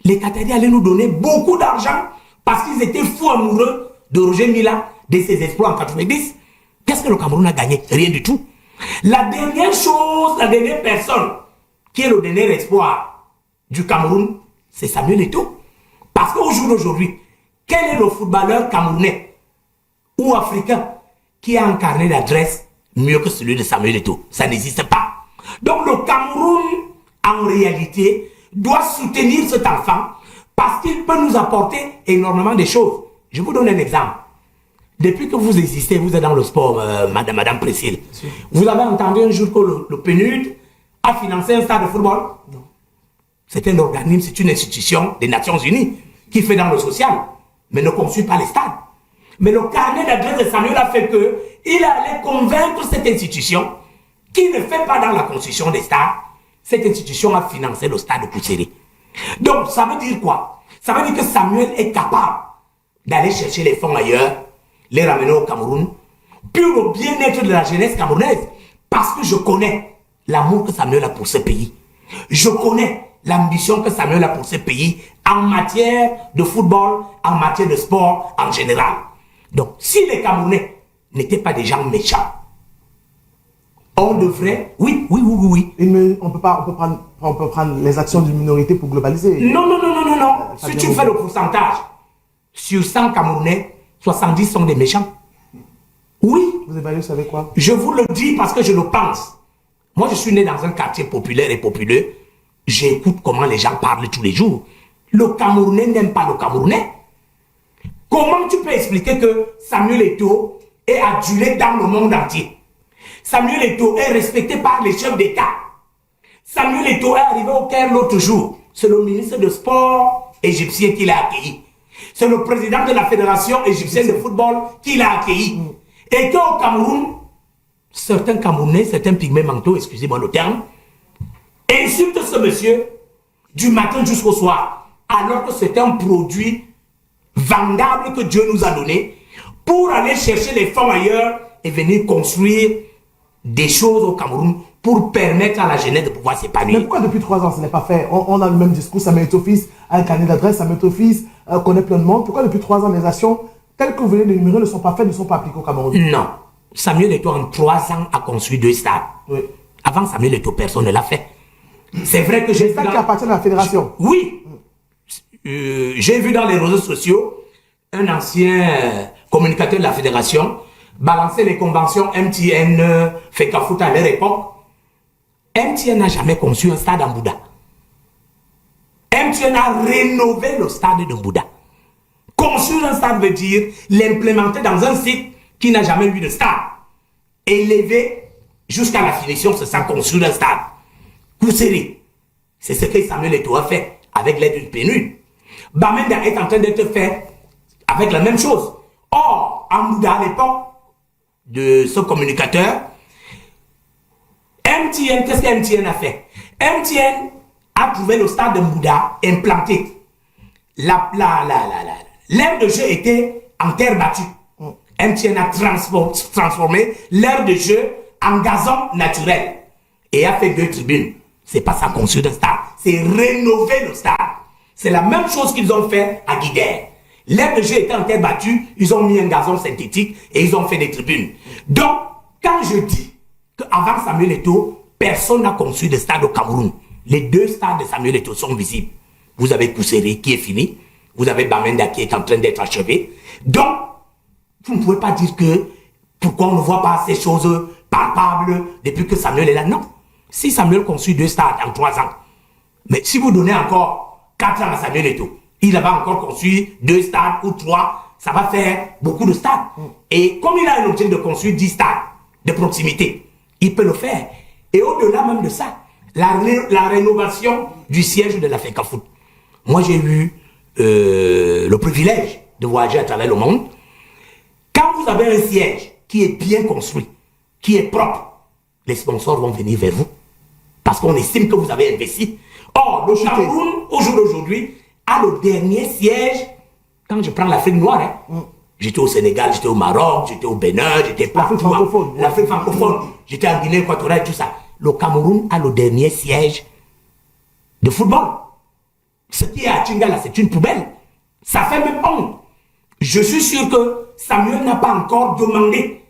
Speaker 2: Les Qataris allaient nous donner beaucoup d'argent parce qu'ils étaient fous amoureux de Roger Mila, de ses exploits en 90. Qu'est-ce que le Cameroun a gagné? Rien du tout. La dernière chose, la dernière personne qui est le dernier espoir du Cameroun, c'est Samuel Eto'o. Parce qu'au jour d'aujourd'hui, quel est le footballeur camerounais ou africain qui a un carnet d'adresse mieux que celui de Samuel Eto'o? Ça n'existe pas. Donc le Cameroun, en réalité, doit soutenir cet enfant parce qu'il peut nous apporter énormément de choses. Je vous donne un exemple. Depuis que vous existez, vous êtes dans le sport, Madame Priscille. Vous avez entendu un jour que le PNUD a financé un stade de football? Non. C'est un organisme, c'est une institution des Nations Unies qui fait dans le social, mais ne construit pas les stades. Mais le carnet d'adresse de Samuel a fait qu'il allait convaincre cette institution qui ne fait pas dans la construction des stades. Cette institution a financé le stade de Pousséré. Donc, ça veut dire quoi? Ça veut dire que Samuel est capable d'aller chercher les fonds ailleurs, les ramener au Cameroun, pour le bien-être de la jeunesse camerounaise. Parce que je connais l'amour que Samuel a pour ce pays. Je connais l'ambition que Samuel a pour ce pays en matière de football, en matière de sport en général. Donc, si les Camerounais n'étaient pas des gens méchants, on devrait... Oui.
Speaker 1: Mais on peut prendre les actions d'une minorité pour globaliser.
Speaker 2: Non. Si tu fais le pourcentage, sur 100 Camerounais, 70 sont des méchants. Oui.
Speaker 1: Vous évaluez, ça avec quoi?
Speaker 2: Je vous le dis parce que je le pense. Moi, je suis né dans un quartier populaire et populeux. J'écoute comment les gens parlent tous les jours. Le Camerounais n'aime pas le Camerounais. Comment tu peux expliquer que Samuel Eto'o est adulé dans le monde entier? Samuel Eto'o est respecté par les chefs d'État. Samuel Eto'o est arrivé au Caire l'autre jour. C'est le ministre de Sport égyptien qui l'a accueilli. C'est le président de la Fédération égyptienne de football qui l'a accueilli. Et qu'au Cameroun, certains Camerounais, certains pygmées mentaux, excusez-moi le terme, insultent ce monsieur du matin jusqu'au soir, alors que c'est un produit vendable que Dieu nous a donné pour aller chercher les fonds ailleurs et venir construire des choses au Cameroun pour permettre à la jeunesse de pouvoir s'épanouir.
Speaker 1: Mais pourquoi depuis 3 ans ce n'est pas fait? On a le même discours, Samuel Eto'o fils a un carnet d'adresse, Samuel Eto'o fils connaît plein de monde. Pourquoi depuis 3 ans les actions telles que vous venez d'énumérer ne sont pas faites, ne sont pas appliquées au Cameroun?
Speaker 2: Non. Samuel Eto'o en 3 ans a construit 2 stades.
Speaker 1: Oui.
Speaker 2: Avant Samuel Eto'o, personne ne l'a fait. C'est vrai que j'ai vu...
Speaker 1: C'est ça qui appartient à la fédération.
Speaker 2: Oui. J'ai vu dans les réseaux sociaux un ancien communicateur de la fédération balancer les conventions MTN, Fecafoot à leur époque. MTN n'a jamais conçu un stade en Bouddha. MTN a rénové le stade de Bouddha. Construire un stade veut dire l'implémenter dans un site qui n'a jamais eu de stade. Élever jusqu'à la finition, c'est ça, construire un stade. Kousseri, c'est ce que Samuel Eto'o a fait avec l'aide d'une pénurie. Bamenda est en train d'être fait avec la même chose. Or, en Bouddha, à l'époque de ce communicateur, MTN, qu'est-ce que MTN a fait? MTN a trouvé le stade de Bouddha implanté. L'aire de jeu était en terre battue. MTN a transformé l'aire de jeu en gazon naturel et a fait 2 tribunes. C'est pas ça construire un stade, c'est rénover le stade. C'est la même chose qu'ils ont fait à Guidère. L'aire de jeu était en terre battue, ils ont mis un gazon synthétique et ils ont fait des tribunes. Donc, quand je dis qu'avant Samuel Eto'o, personne n'a construit de stade au Cameroun, les 2 stades de Samuel Eto'o sont visibles. Vous avez Kousseri qui est fini, vous avez Bamenda qui est en train d'être achevé. Donc, vous ne pouvez pas dire que pourquoi on ne voit pas ces choses palpables depuis que Samuel est là. Non. Si Samuel construit 2 stades en 3 ans, mais si vous donnez encore 4 ans à Samuel Eto'o, il va encore construire 2 stades ou 3, ça va faire beaucoup de stades. Et comme il a un objectif de construire 10 stades de proximité, il peut le faire. Et au-delà même de ça, la rénovation du siège de la Fecafoot. Moi, j'ai eu le privilège de voyager à travers le monde. Quand vous avez un siège qui est bien construit, qui est propre, les sponsors vont venir vers vous parce qu'on estime que vous avez investi. Or, le Cameroun, au jour d'aujourd'hui, a le dernier siège. Quand je prends l'Afrique noire, j'étais au Sénégal, j'étais au Maroc, j'étais au Bénin, j'étais partout. L'Afrique francophone. J'étais en Guinée équatoriale, tout ça. Le Cameroun a le dernier siège de football. Ce qui est à Tingala, c'est une poubelle. Ça fait même honte. Je suis sûr que Samuel n'a pas encore demandé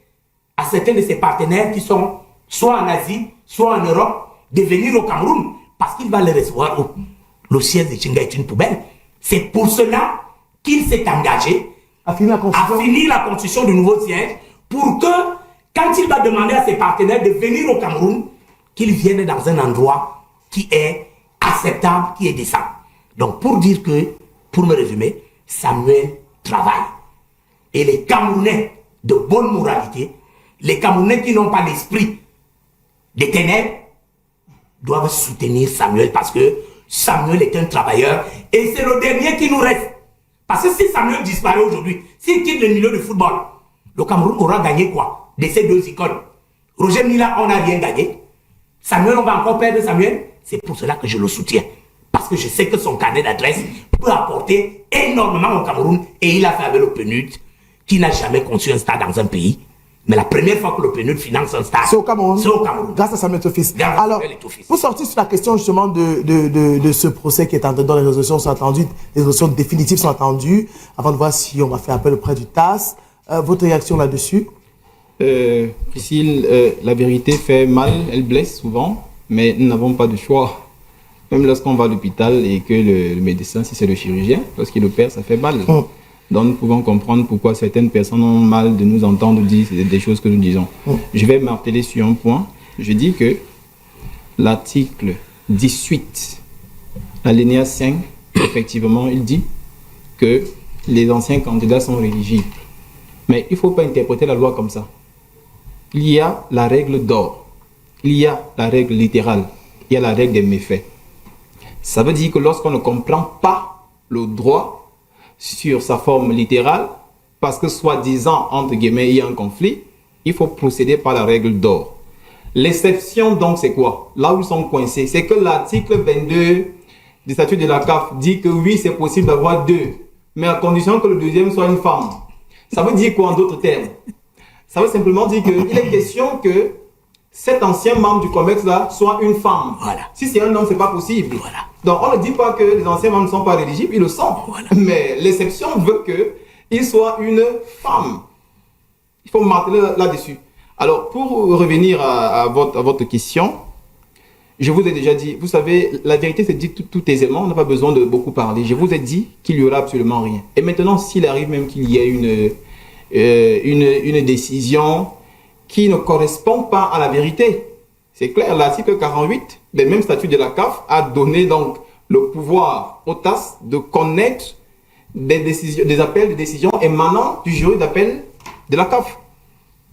Speaker 2: à certains de ses partenaires qui sont soit en Asie, soit en Europe, de venir au Cameroun parce qu'il va les recevoir où le siège de Tinga est une poubelle. C'est pour cela qu'il s'est engagé à finir la construction du nouveau siège pour que, quand il va demander à ses partenaires de venir au Cameroun, qu'ils viennent dans un endroit qui est acceptable, qui est décent. Donc, pour dire que, pour me résumer, Samuel travaille. Et les Camerounais de bonne moralité, les Camerounais qui n'ont pas l'esprit des ténèbres, doivent soutenir Samuel parce que Samuel est un travailleur et c'est le dernier qui nous reste. Parce que si Samuel disparaît aujourd'hui, s'il quitte le milieu du football, le Cameroun aura gagné quoi de ces 2 icônes? Roger Mila, on n'a rien gagné. Samuel, on va encore perdre Samuel. C'est pour cela que je le soutiens. Parce que je sais que son carnet d'adresse peut apporter énormément au Cameroun. Et il a fait avec le PNUD, qui n'a jamais conçu un stade dans un pays. Mais la première fois que le PNUD finance un stade,
Speaker 1: C'est au Cameroun.
Speaker 2: C'est au Cameroun.
Speaker 1: Grâce à Samuel Eto'o-Fils.
Speaker 2: Grâce à
Speaker 1: Alors,
Speaker 2: Samuel Eto'o-Fils.
Speaker 1: pour sortir sur la question justement de ce procès qui est en train, dont les résolutions sont attendues, les résolutions définitives sont attendues, avant de voir si on va faire appel auprès du TAS. Votre réaction là-dessus?
Speaker 3: Priscille, la vérité fait mal, elle blesse souvent, mais nous n'avons pas de choix. Même lorsqu'on va à l'hôpital et que le médecin, si c'est le chirurgien, lorsqu'il opère, ça fait mal. Donc nous pouvons comprendre pourquoi certaines personnes ont mal de nous entendre dire des choses que nous disons. Je vais marteler sur un point. Je dis que l'article 18, l'alinéa 5, effectivement, il dit que les anciens candidats sont éligibles. Mais il ne faut pas interpréter la loi comme ça. Il y a la règle d'or, il y a la règle littérale, il y a la règle des méfaits. Ça veut dire que lorsqu'on ne comprend pas le droit sur sa forme littérale, parce que soi-disant, entre guillemets, il y a un conflit, il faut procéder par la règle d'or. L'exception, donc, c'est quoi? Là où ils sont coincés, c'est que l'article 22 du statut de la CAF dit que oui, c'est possible d'avoir deux, mais à condition que le deuxième soit une femme. Ça veut dire quoi en d'autres termes? Ça veut simplement dire qu'il est question que cet ancien membre du COMEX-là soit une femme.
Speaker 2: Voilà.
Speaker 3: Si c'est un homme, c'est pas possible.
Speaker 2: Voilà.
Speaker 3: Donc, on ne dit pas que les anciens membres ne sont pas éligibles, ils le sont.
Speaker 2: Voilà.
Speaker 3: Mais l'exception veut qu'il soit une femme. Il faut marteler là-dessus. Alors, pour revenir à votre question, je vous ai déjà dit, vous savez, la vérité se dit tout aisément, on n'a pas besoin de beaucoup parler. Je vous ai dit qu'il n'y aura absolument rien. Et maintenant, s'il arrive même qu'il y ait une décision qui ne correspond pas à la vérité, c'est clair, l'article 48 des mêmes statuts de la CAF a donné donc le pouvoir au TAS de connaître des appels de décision émanant du jury d'appel de la CAF.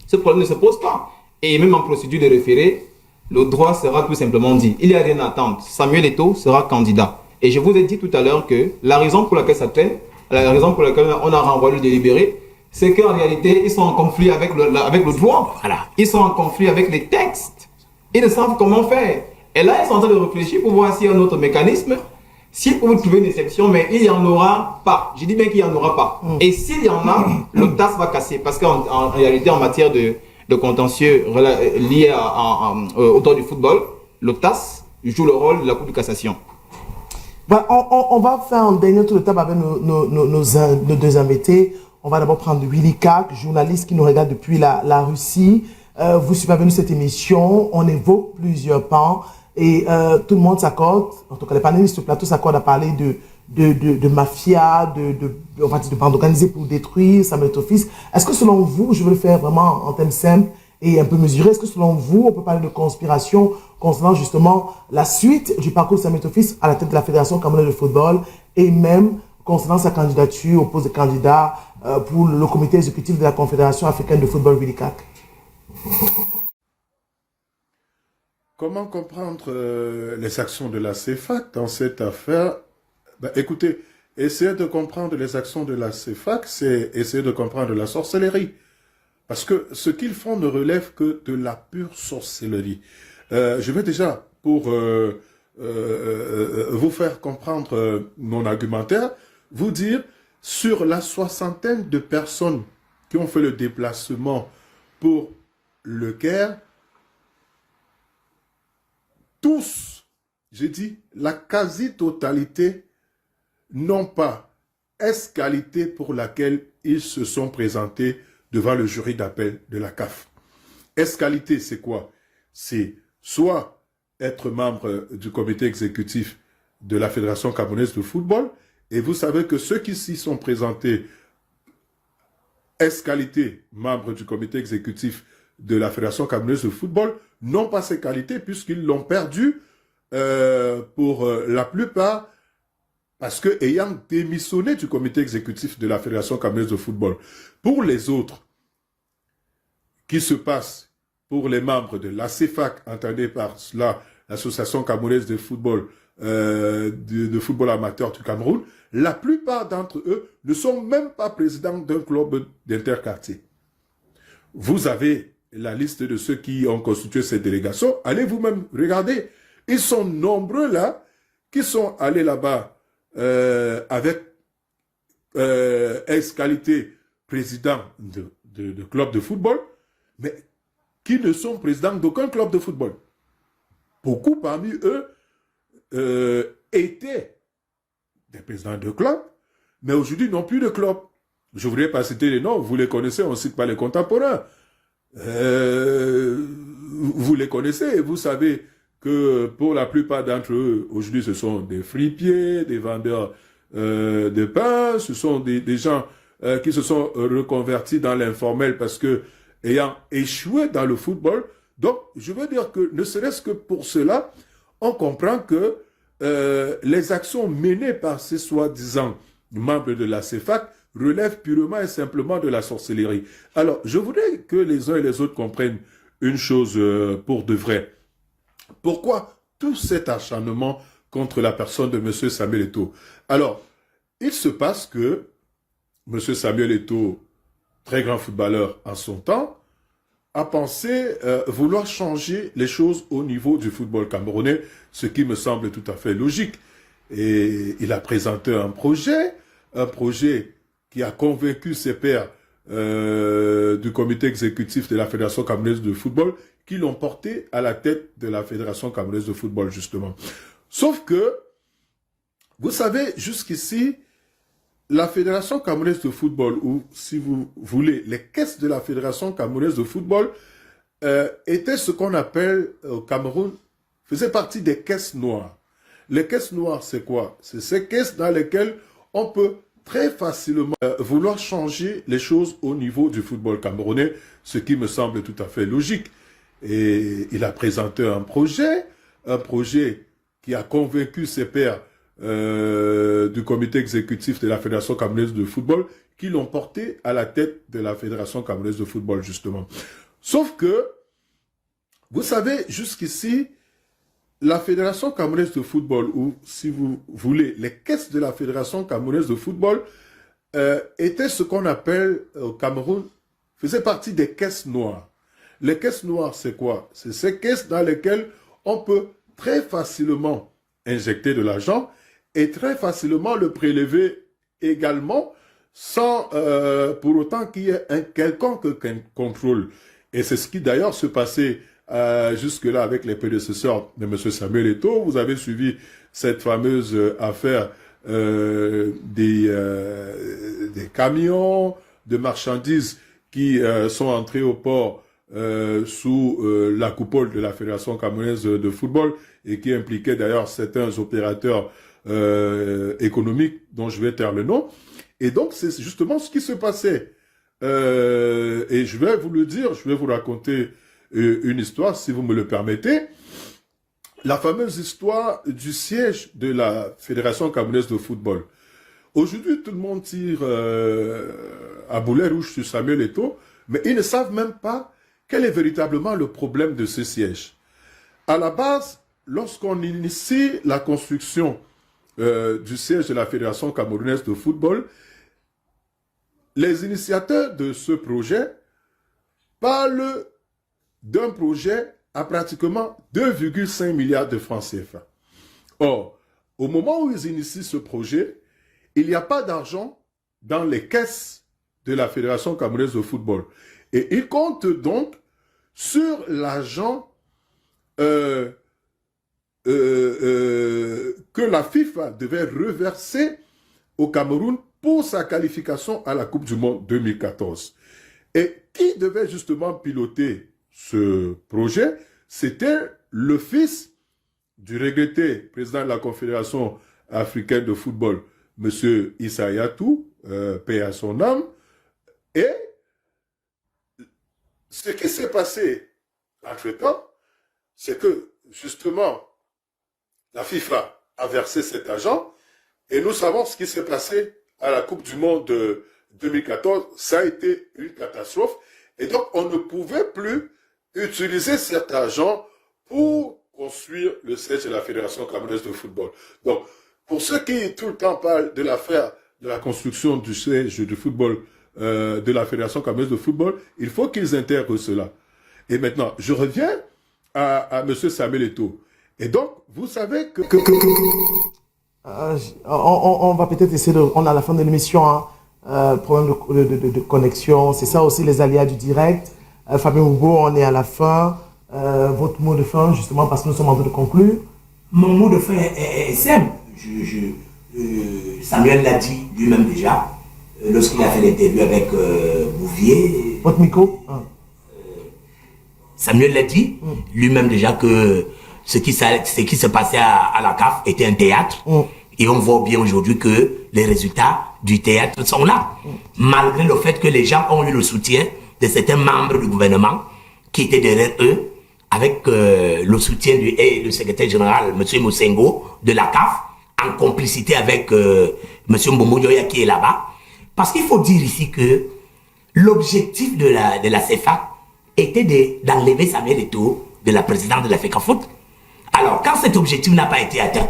Speaker 3: Ce problème ne se pose pas. Et même en procédure de référé, le droit sera tout simplement dit. Il n'y a rien à attendre. Samuel Eto'o sera candidat. Et je vous ai dit tout à l'heure que la raison pour laquelle ça traîne, la raison pour laquelle on a renvoyé le délibéré, c'est qu'en réalité, ils sont en conflit avec le droit.
Speaker 2: Voilà.
Speaker 3: Ils sont en conflit avec les textes. Ils ne savent comment faire. Et là, ils sont en train de réfléchir pour voir s'il y a un autre mécanisme, s'ils peuvent trouver une exception, mais il n'y en aura pas. Je dis bien qu'il n'y en aura pas. Et s'il y en a, le TAS va casser. Parce qu'en réalité, en matière de contentieux liés au droit du football, le TAS joue le rôle de la Cour de cassation.
Speaker 1: Voilà, on va faire un dernier tour de table avec nos deux invités. On va d'abord prendre Willy Kak, journaliste qui nous regarde depuis la Russie. Vous suivez avec nous cette émission. On évoque plusieurs pans et tout le monde s'accorde, en tout cas les panélistes sur le plateau s'accordent à parler de mafia, on va dire de bande organisée pour détruire Samuel Eto'o-Fils. Est-ce que selon vous, je veux le faire vraiment en thème simple et un peu mesuré, est-ce que selon vous, on peut parler de conspiration concernant justement la suite du parcours de Samuel Eto'o-Fils à la tête de la Fédération camerounaise de football et même concernant sa candidature au poste de candidat pour le comité exécutif de la Confédération africaine de football, Willy Kak?
Speaker 5: Comment comprendre les actions de la CEFAC dans cette affaire? Écoutez, essayer de comprendre les actions de la CEFAC, c'est essayer de comprendre la sorcellerie. Parce que ce qu'ils font ne relève que de la pure sorcellerie. Je vais déjà, pour vous faire comprendre mon argumentaire, vous dire, sur la soixantaine de personnes qui ont fait le déplacement pour le Caire, tous, j'ai dit, la quasi-totalité n'ont pas escalité pour laquelle ils se sont présentés devant le jury d'appel de la CAF. Escalité, c'est quoi? C'est soit être membre du comité exécutif de la Fédération camerounaise de football, et vous savez que ceux qui s'y sont présentés escalité, membres du comité exécutif de la Fédération camerounaise de football, n'ont pas ces qualités puisqu'ils l'ont perdu pour la plupart parce que ayant démissionné du comité exécutif de la Fédération camerounaise de football. Pour les autres, qui se passe pour les membres de la CEFAC, entendez par cela l'Association camerounaise de football, de football amateur du Cameroun, la plupart d'entre eux ne sont même pas présidents d'un club d'interquartier. Vous avez la liste de ceux qui ont constitué cette délégation. Allez vous-même regarder. Ils sont nombreux là, qui sont allés là-bas avec ex-qualité président de club de football. mais qui ne sont présidents d'aucun club de football. Beaucoup parmi eux étaient des présidents de clubs, mais aujourd'hui n'ont plus de club. Je ne voudrais pas citer les noms, vous les connaissez, on ne cite pas les contemporains. Vous les connaissez et vous savez que pour la plupart d'entre eux, aujourd'hui, ce sont des fripiers, des vendeurs de pain, ce sont des gens qui se sont reconvertis dans l'informel parce que, ayant échoué dans le football, donc je veux dire que ne serait-ce que pour cela, on comprend que les actions menées par ces soi-disant membres de la CEFAC relèvent purement et simplement de la sorcellerie. Alors, je voudrais que les uns et les autres comprennent une chose pour de vrai. Pourquoi tout cet acharnement contre la personne de M. Samuel Eto'o? Alors, il se passe que M. Samuel Eto'o, très grand footballeur en son temps, a pensé vouloir changer les choses au niveau du football camerounais, ce qui me semble tout à fait logique. Et il a présenté un projet qui a convaincu ses pairs du comité exécutif de la Fédération camerounaise de football, qui l'ont porté à la tête de la Fédération camerounaise de football, justement. Sauf que, vous savez, jusqu'ici, la Fédération camerounaise de football, ou si vous voulez, les caisses de la Fédération camerounaise de football, étaient ce qu'on appelle au Cameroun, faisaient partie des caisses noires. Les caisses noires, c'est quoi? C'est ces caisses dans lesquelles on peut très facilement vouloir changer les choses au niveau du football camerounais, ce qui me semble tout à fait logique. Et il a présenté un projet qui a convaincu ses pairs du comité exécutif de la Fédération camerounaise de football, qui l'ont porté à la tête de la Fédération camerounaise de football, justement. Sauf que, vous savez, jusqu'ici, la Fédération camerounaise de football, ou si vous voulez, les caisses de la Fédération camerounaise de football, étaient ce qu'on appelle au Cameroun, faisaient partie des caisses noires. Les caisses noires, c'est quoi? C'est ces caisses dans lesquelles on peut très facilement injecter de l'argent et très facilement le prélever également sans pour autant qu'il y ait un quelconque contrôle. Et c'est ce qui d'ailleurs se passait jusque-là avec les prédécesseurs de M. Samuel Eto'o. Vous avez suivi cette fameuse affaire des camions de marchandises qui sont entrés au port sous la coupole de la Fédération camerounaise de football et qui impliquait d'ailleurs certains opérateurs économiques dont je vais taire le nom. Et donc, c'est justement ce qui se passait. Et je vais vous le dire, je vais vous raconter une histoire, si vous me le permettez. La fameuse histoire du siège de la Fédération camerounaise de football. Aujourd'hui, tout le monde tire à boulet rouge sur Samuel Eto'o, mais ils ne savent même pas quel est véritablement le problème de ce siège. À la base, lorsqu'on initie la construction du siège de la Fédération camerounaise de football, les initiateurs de ce projet parlent d'un projet à pratiquement 2,5 milliards de francs CFA. Or, au moment où ils initient ce projet, il n'y a pas d'argent dans les caisses de la Fédération camerounaise de football. Et ils comptent donc sur l'argent que la FIFA devait reverser au Cameroun pour sa qualification à la Coupe du Monde 2014. Et qui devait justement piloter ce projet? C'était le fils du regretté président de la Confédération africaine de football, M. Issa Yatou, paix à son âme. Et ce qui s'est passé entre-temps, c'est que justement, la FIFA a versé cet argent et nous savons ce qui s'est passé à la Coupe du Monde de 2014. Ça a été une catastrophe et donc on ne pouvait plus utiliser cet argent pour construire le siège de la Fédération camerounaise de football. Donc, pour ceux qui tout le temps parlent de l'affaire de la construction du siège de football de la Fédération camerounaise de football, il faut qu'ils intègrent cela. Et maintenant, je reviens à M. Samuel Eto'o. Et donc, vous savez que...
Speaker 1: on va peut-être essayer de... On est à la fin de l'émission, hein, problème de connexion, c'est ça aussi les aléas du direct. Fabien Hugo, on est à la fin. Votre mot de fin, justement, parce que nous sommes en train de conclure.
Speaker 2: Mon mot de fin est simple. Samuel l'a dit lui-même déjà, lorsqu'il a fait l'interview avec Bouvier.
Speaker 1: Votre micro.
Speaker 2: Samuel l'a dit lui-même déjà que ce qui se passait à la CAF était un théâtre. Et on voit bien aujourd'hui que les résultats du théâtre sont là. Malgré le fait que les gens ont eu le soutien de certains membres du gouvernement qui étaient derrière eux, avec le soutien du secrétaire général, M. Moussengo, de la CAF, en complicité avec M. Mbomo Dioya qui est là-bas. Parce qu'il faut dire ici que l'objectif de la CFA était d'enlever Samuel Eto'o de la présidence de la FECAFOOT. Alors, quand cet objectif n'a pas été atteint,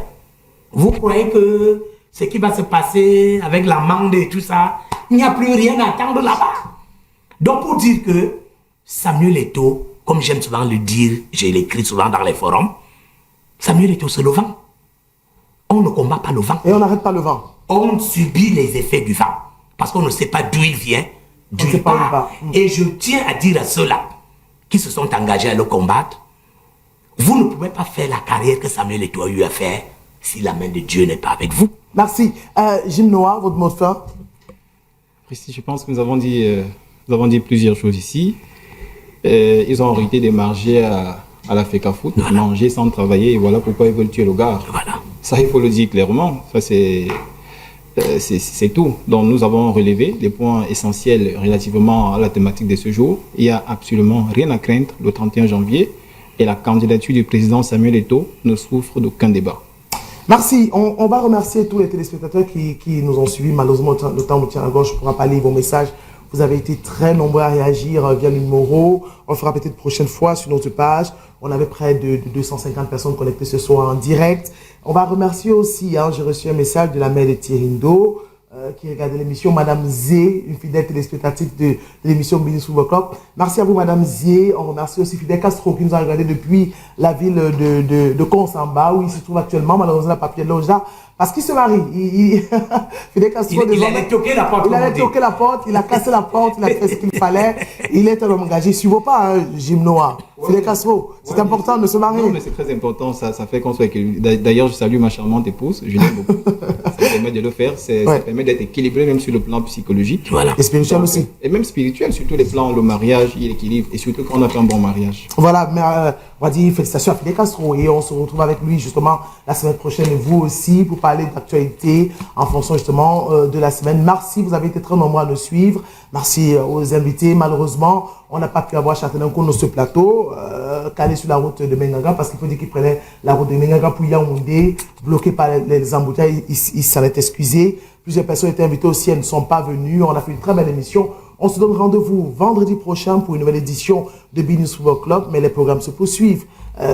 Speaker 2: vous croyez que ce qui va se passer avec l'amende et tout ça, il n'y a plus rien à attendre là-bas. Donc, pour dire que Samuel Eto'o, comme j'aime souvent le dire, je l'écris souvent dans les forums, Samuel Eto'o, c'est le vent. On ne combat pas le vent.
Speaker 1: Et on n'arrête pas le vent.
Speaker 2: On subit les effets du vent. Parce qu'on ne sait pas d'où il vient, d'où il part. Et je tiens à dire à ceux-là qui se sont engagés à le combattre, vous ne pouvez pas faire la carrière que Samuel Eto'o a eu à faire si la main de Dieu n'est pas avec vous.
Speaker 1: Merci. Jim Noah, votre mot de fin.
Speaker 3: Je pense que nous avons dit plusieurs choses ici. Ils ont arrêté de marger à la FECAFOOT, manger sans travailler, et voilà pourquoi ils veulent tuer le gars.
Speaker 2: Voilà.
Speaker 3: Ça, il faut le dire clairement. Ça, c'est tout. Donc, nous avons relevé des points essentiels relativement à la thématique de ce jour. Il n'y a absolument rien à craindre le 31 janvier, et la candidature du président Samuel Eto'o ne souffre d'aucun débat.
Speaker 1: Merci. On va remercier tous les téléspectateurs qui nous ont suivis. Malheureusement, le temps nous tient à gauche. Je ne pourrai pas lire vos messages. Vous avez été très nombreux à réagir via le numéro. On le fera peut-être prochaine fois sur notre page. On avait près de 250 personnes connectées ce soir en direct. On va remercier aussi, j'ai reçu un message de la mère de Thirindo qui regardait l'émission, Madame Zé, une fidèle téléspectatrice de l'émission Business Football Club. Merci à vous, Madame Zé. On remercie aussi Fidel Castro qui nous a regardé depuis la ville de Konsamba, où il se trouve actuellement, malheureusement, la papier Loja. Parce qu'il se marie. Fidel Castro,
Speaker 2: il allait toquer la porte.
Speaker 1: Il allait toquer la porte, il a cassé la porte, il a fait ce qu'il fallait. Il est un homme engagé. Suivez pas, Jim Noah. Fidel Castro, c'est important de se marier.
Speaker 3: Non, mais c'est très important. Ça fait qu'on soit équilibré. D'ailleurs, je salue ma charmante épouse. Je l'aime beaucoup. Ça permet de le faire. Ça permet d'être équilibré, même sur le plan psychologique.
Speaker 2: Voilà.
Speaker 1: Et spirituel aussi.
Speaker 3: Et même spirituel, surtout les plans, le mariage, il équilibre. Et surtout quand on a fait un bon mariage.
Speaker 1: Voilà, mais on va dire félicitations à Fidel Castro et on se retrouve avec lui justement la semaine prochaine et vous aussi pour parler d'actualité en fonction justement de la semaine. Merci, vous avez été très nombreux à nous suivre. Merci aux invités. Malheureusement, on n'a pas pu avoir Châtelain-Cour sur ce plateau, calé sur la route de Mengaga parce qu'il faut dire qu'il prenait la route de Mengaga pour Yaoundé, bloqué par les embouteillages. Il s'en est excusé. Plusieurs personnes étaient invitées aussi, elles ne sont pas venues. On a fait une très belle émission. On se donne rendez-vous vendredi prochain pour une nouvelle édition de Business Football Club, mais les programmes se poursuivent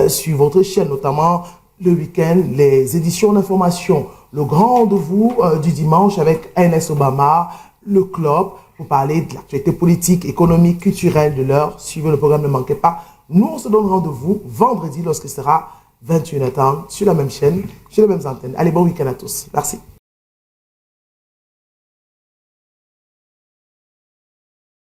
Speaker 1: sur votre chaîne, notamment le week-end, les éditions d'information, le grand rendez-vous du dimanche avec NS Obama, le club, pour parler de l'actualité politique, économique, culturelle de l'heure. Suivez le programme, ne manquez pas. Nous, on se donne rendez-vous vendredi lorsque ce sera 21h30 sur la même chaîne, sur les mêmes antennes. Allez, bon week-end à tous. Merci.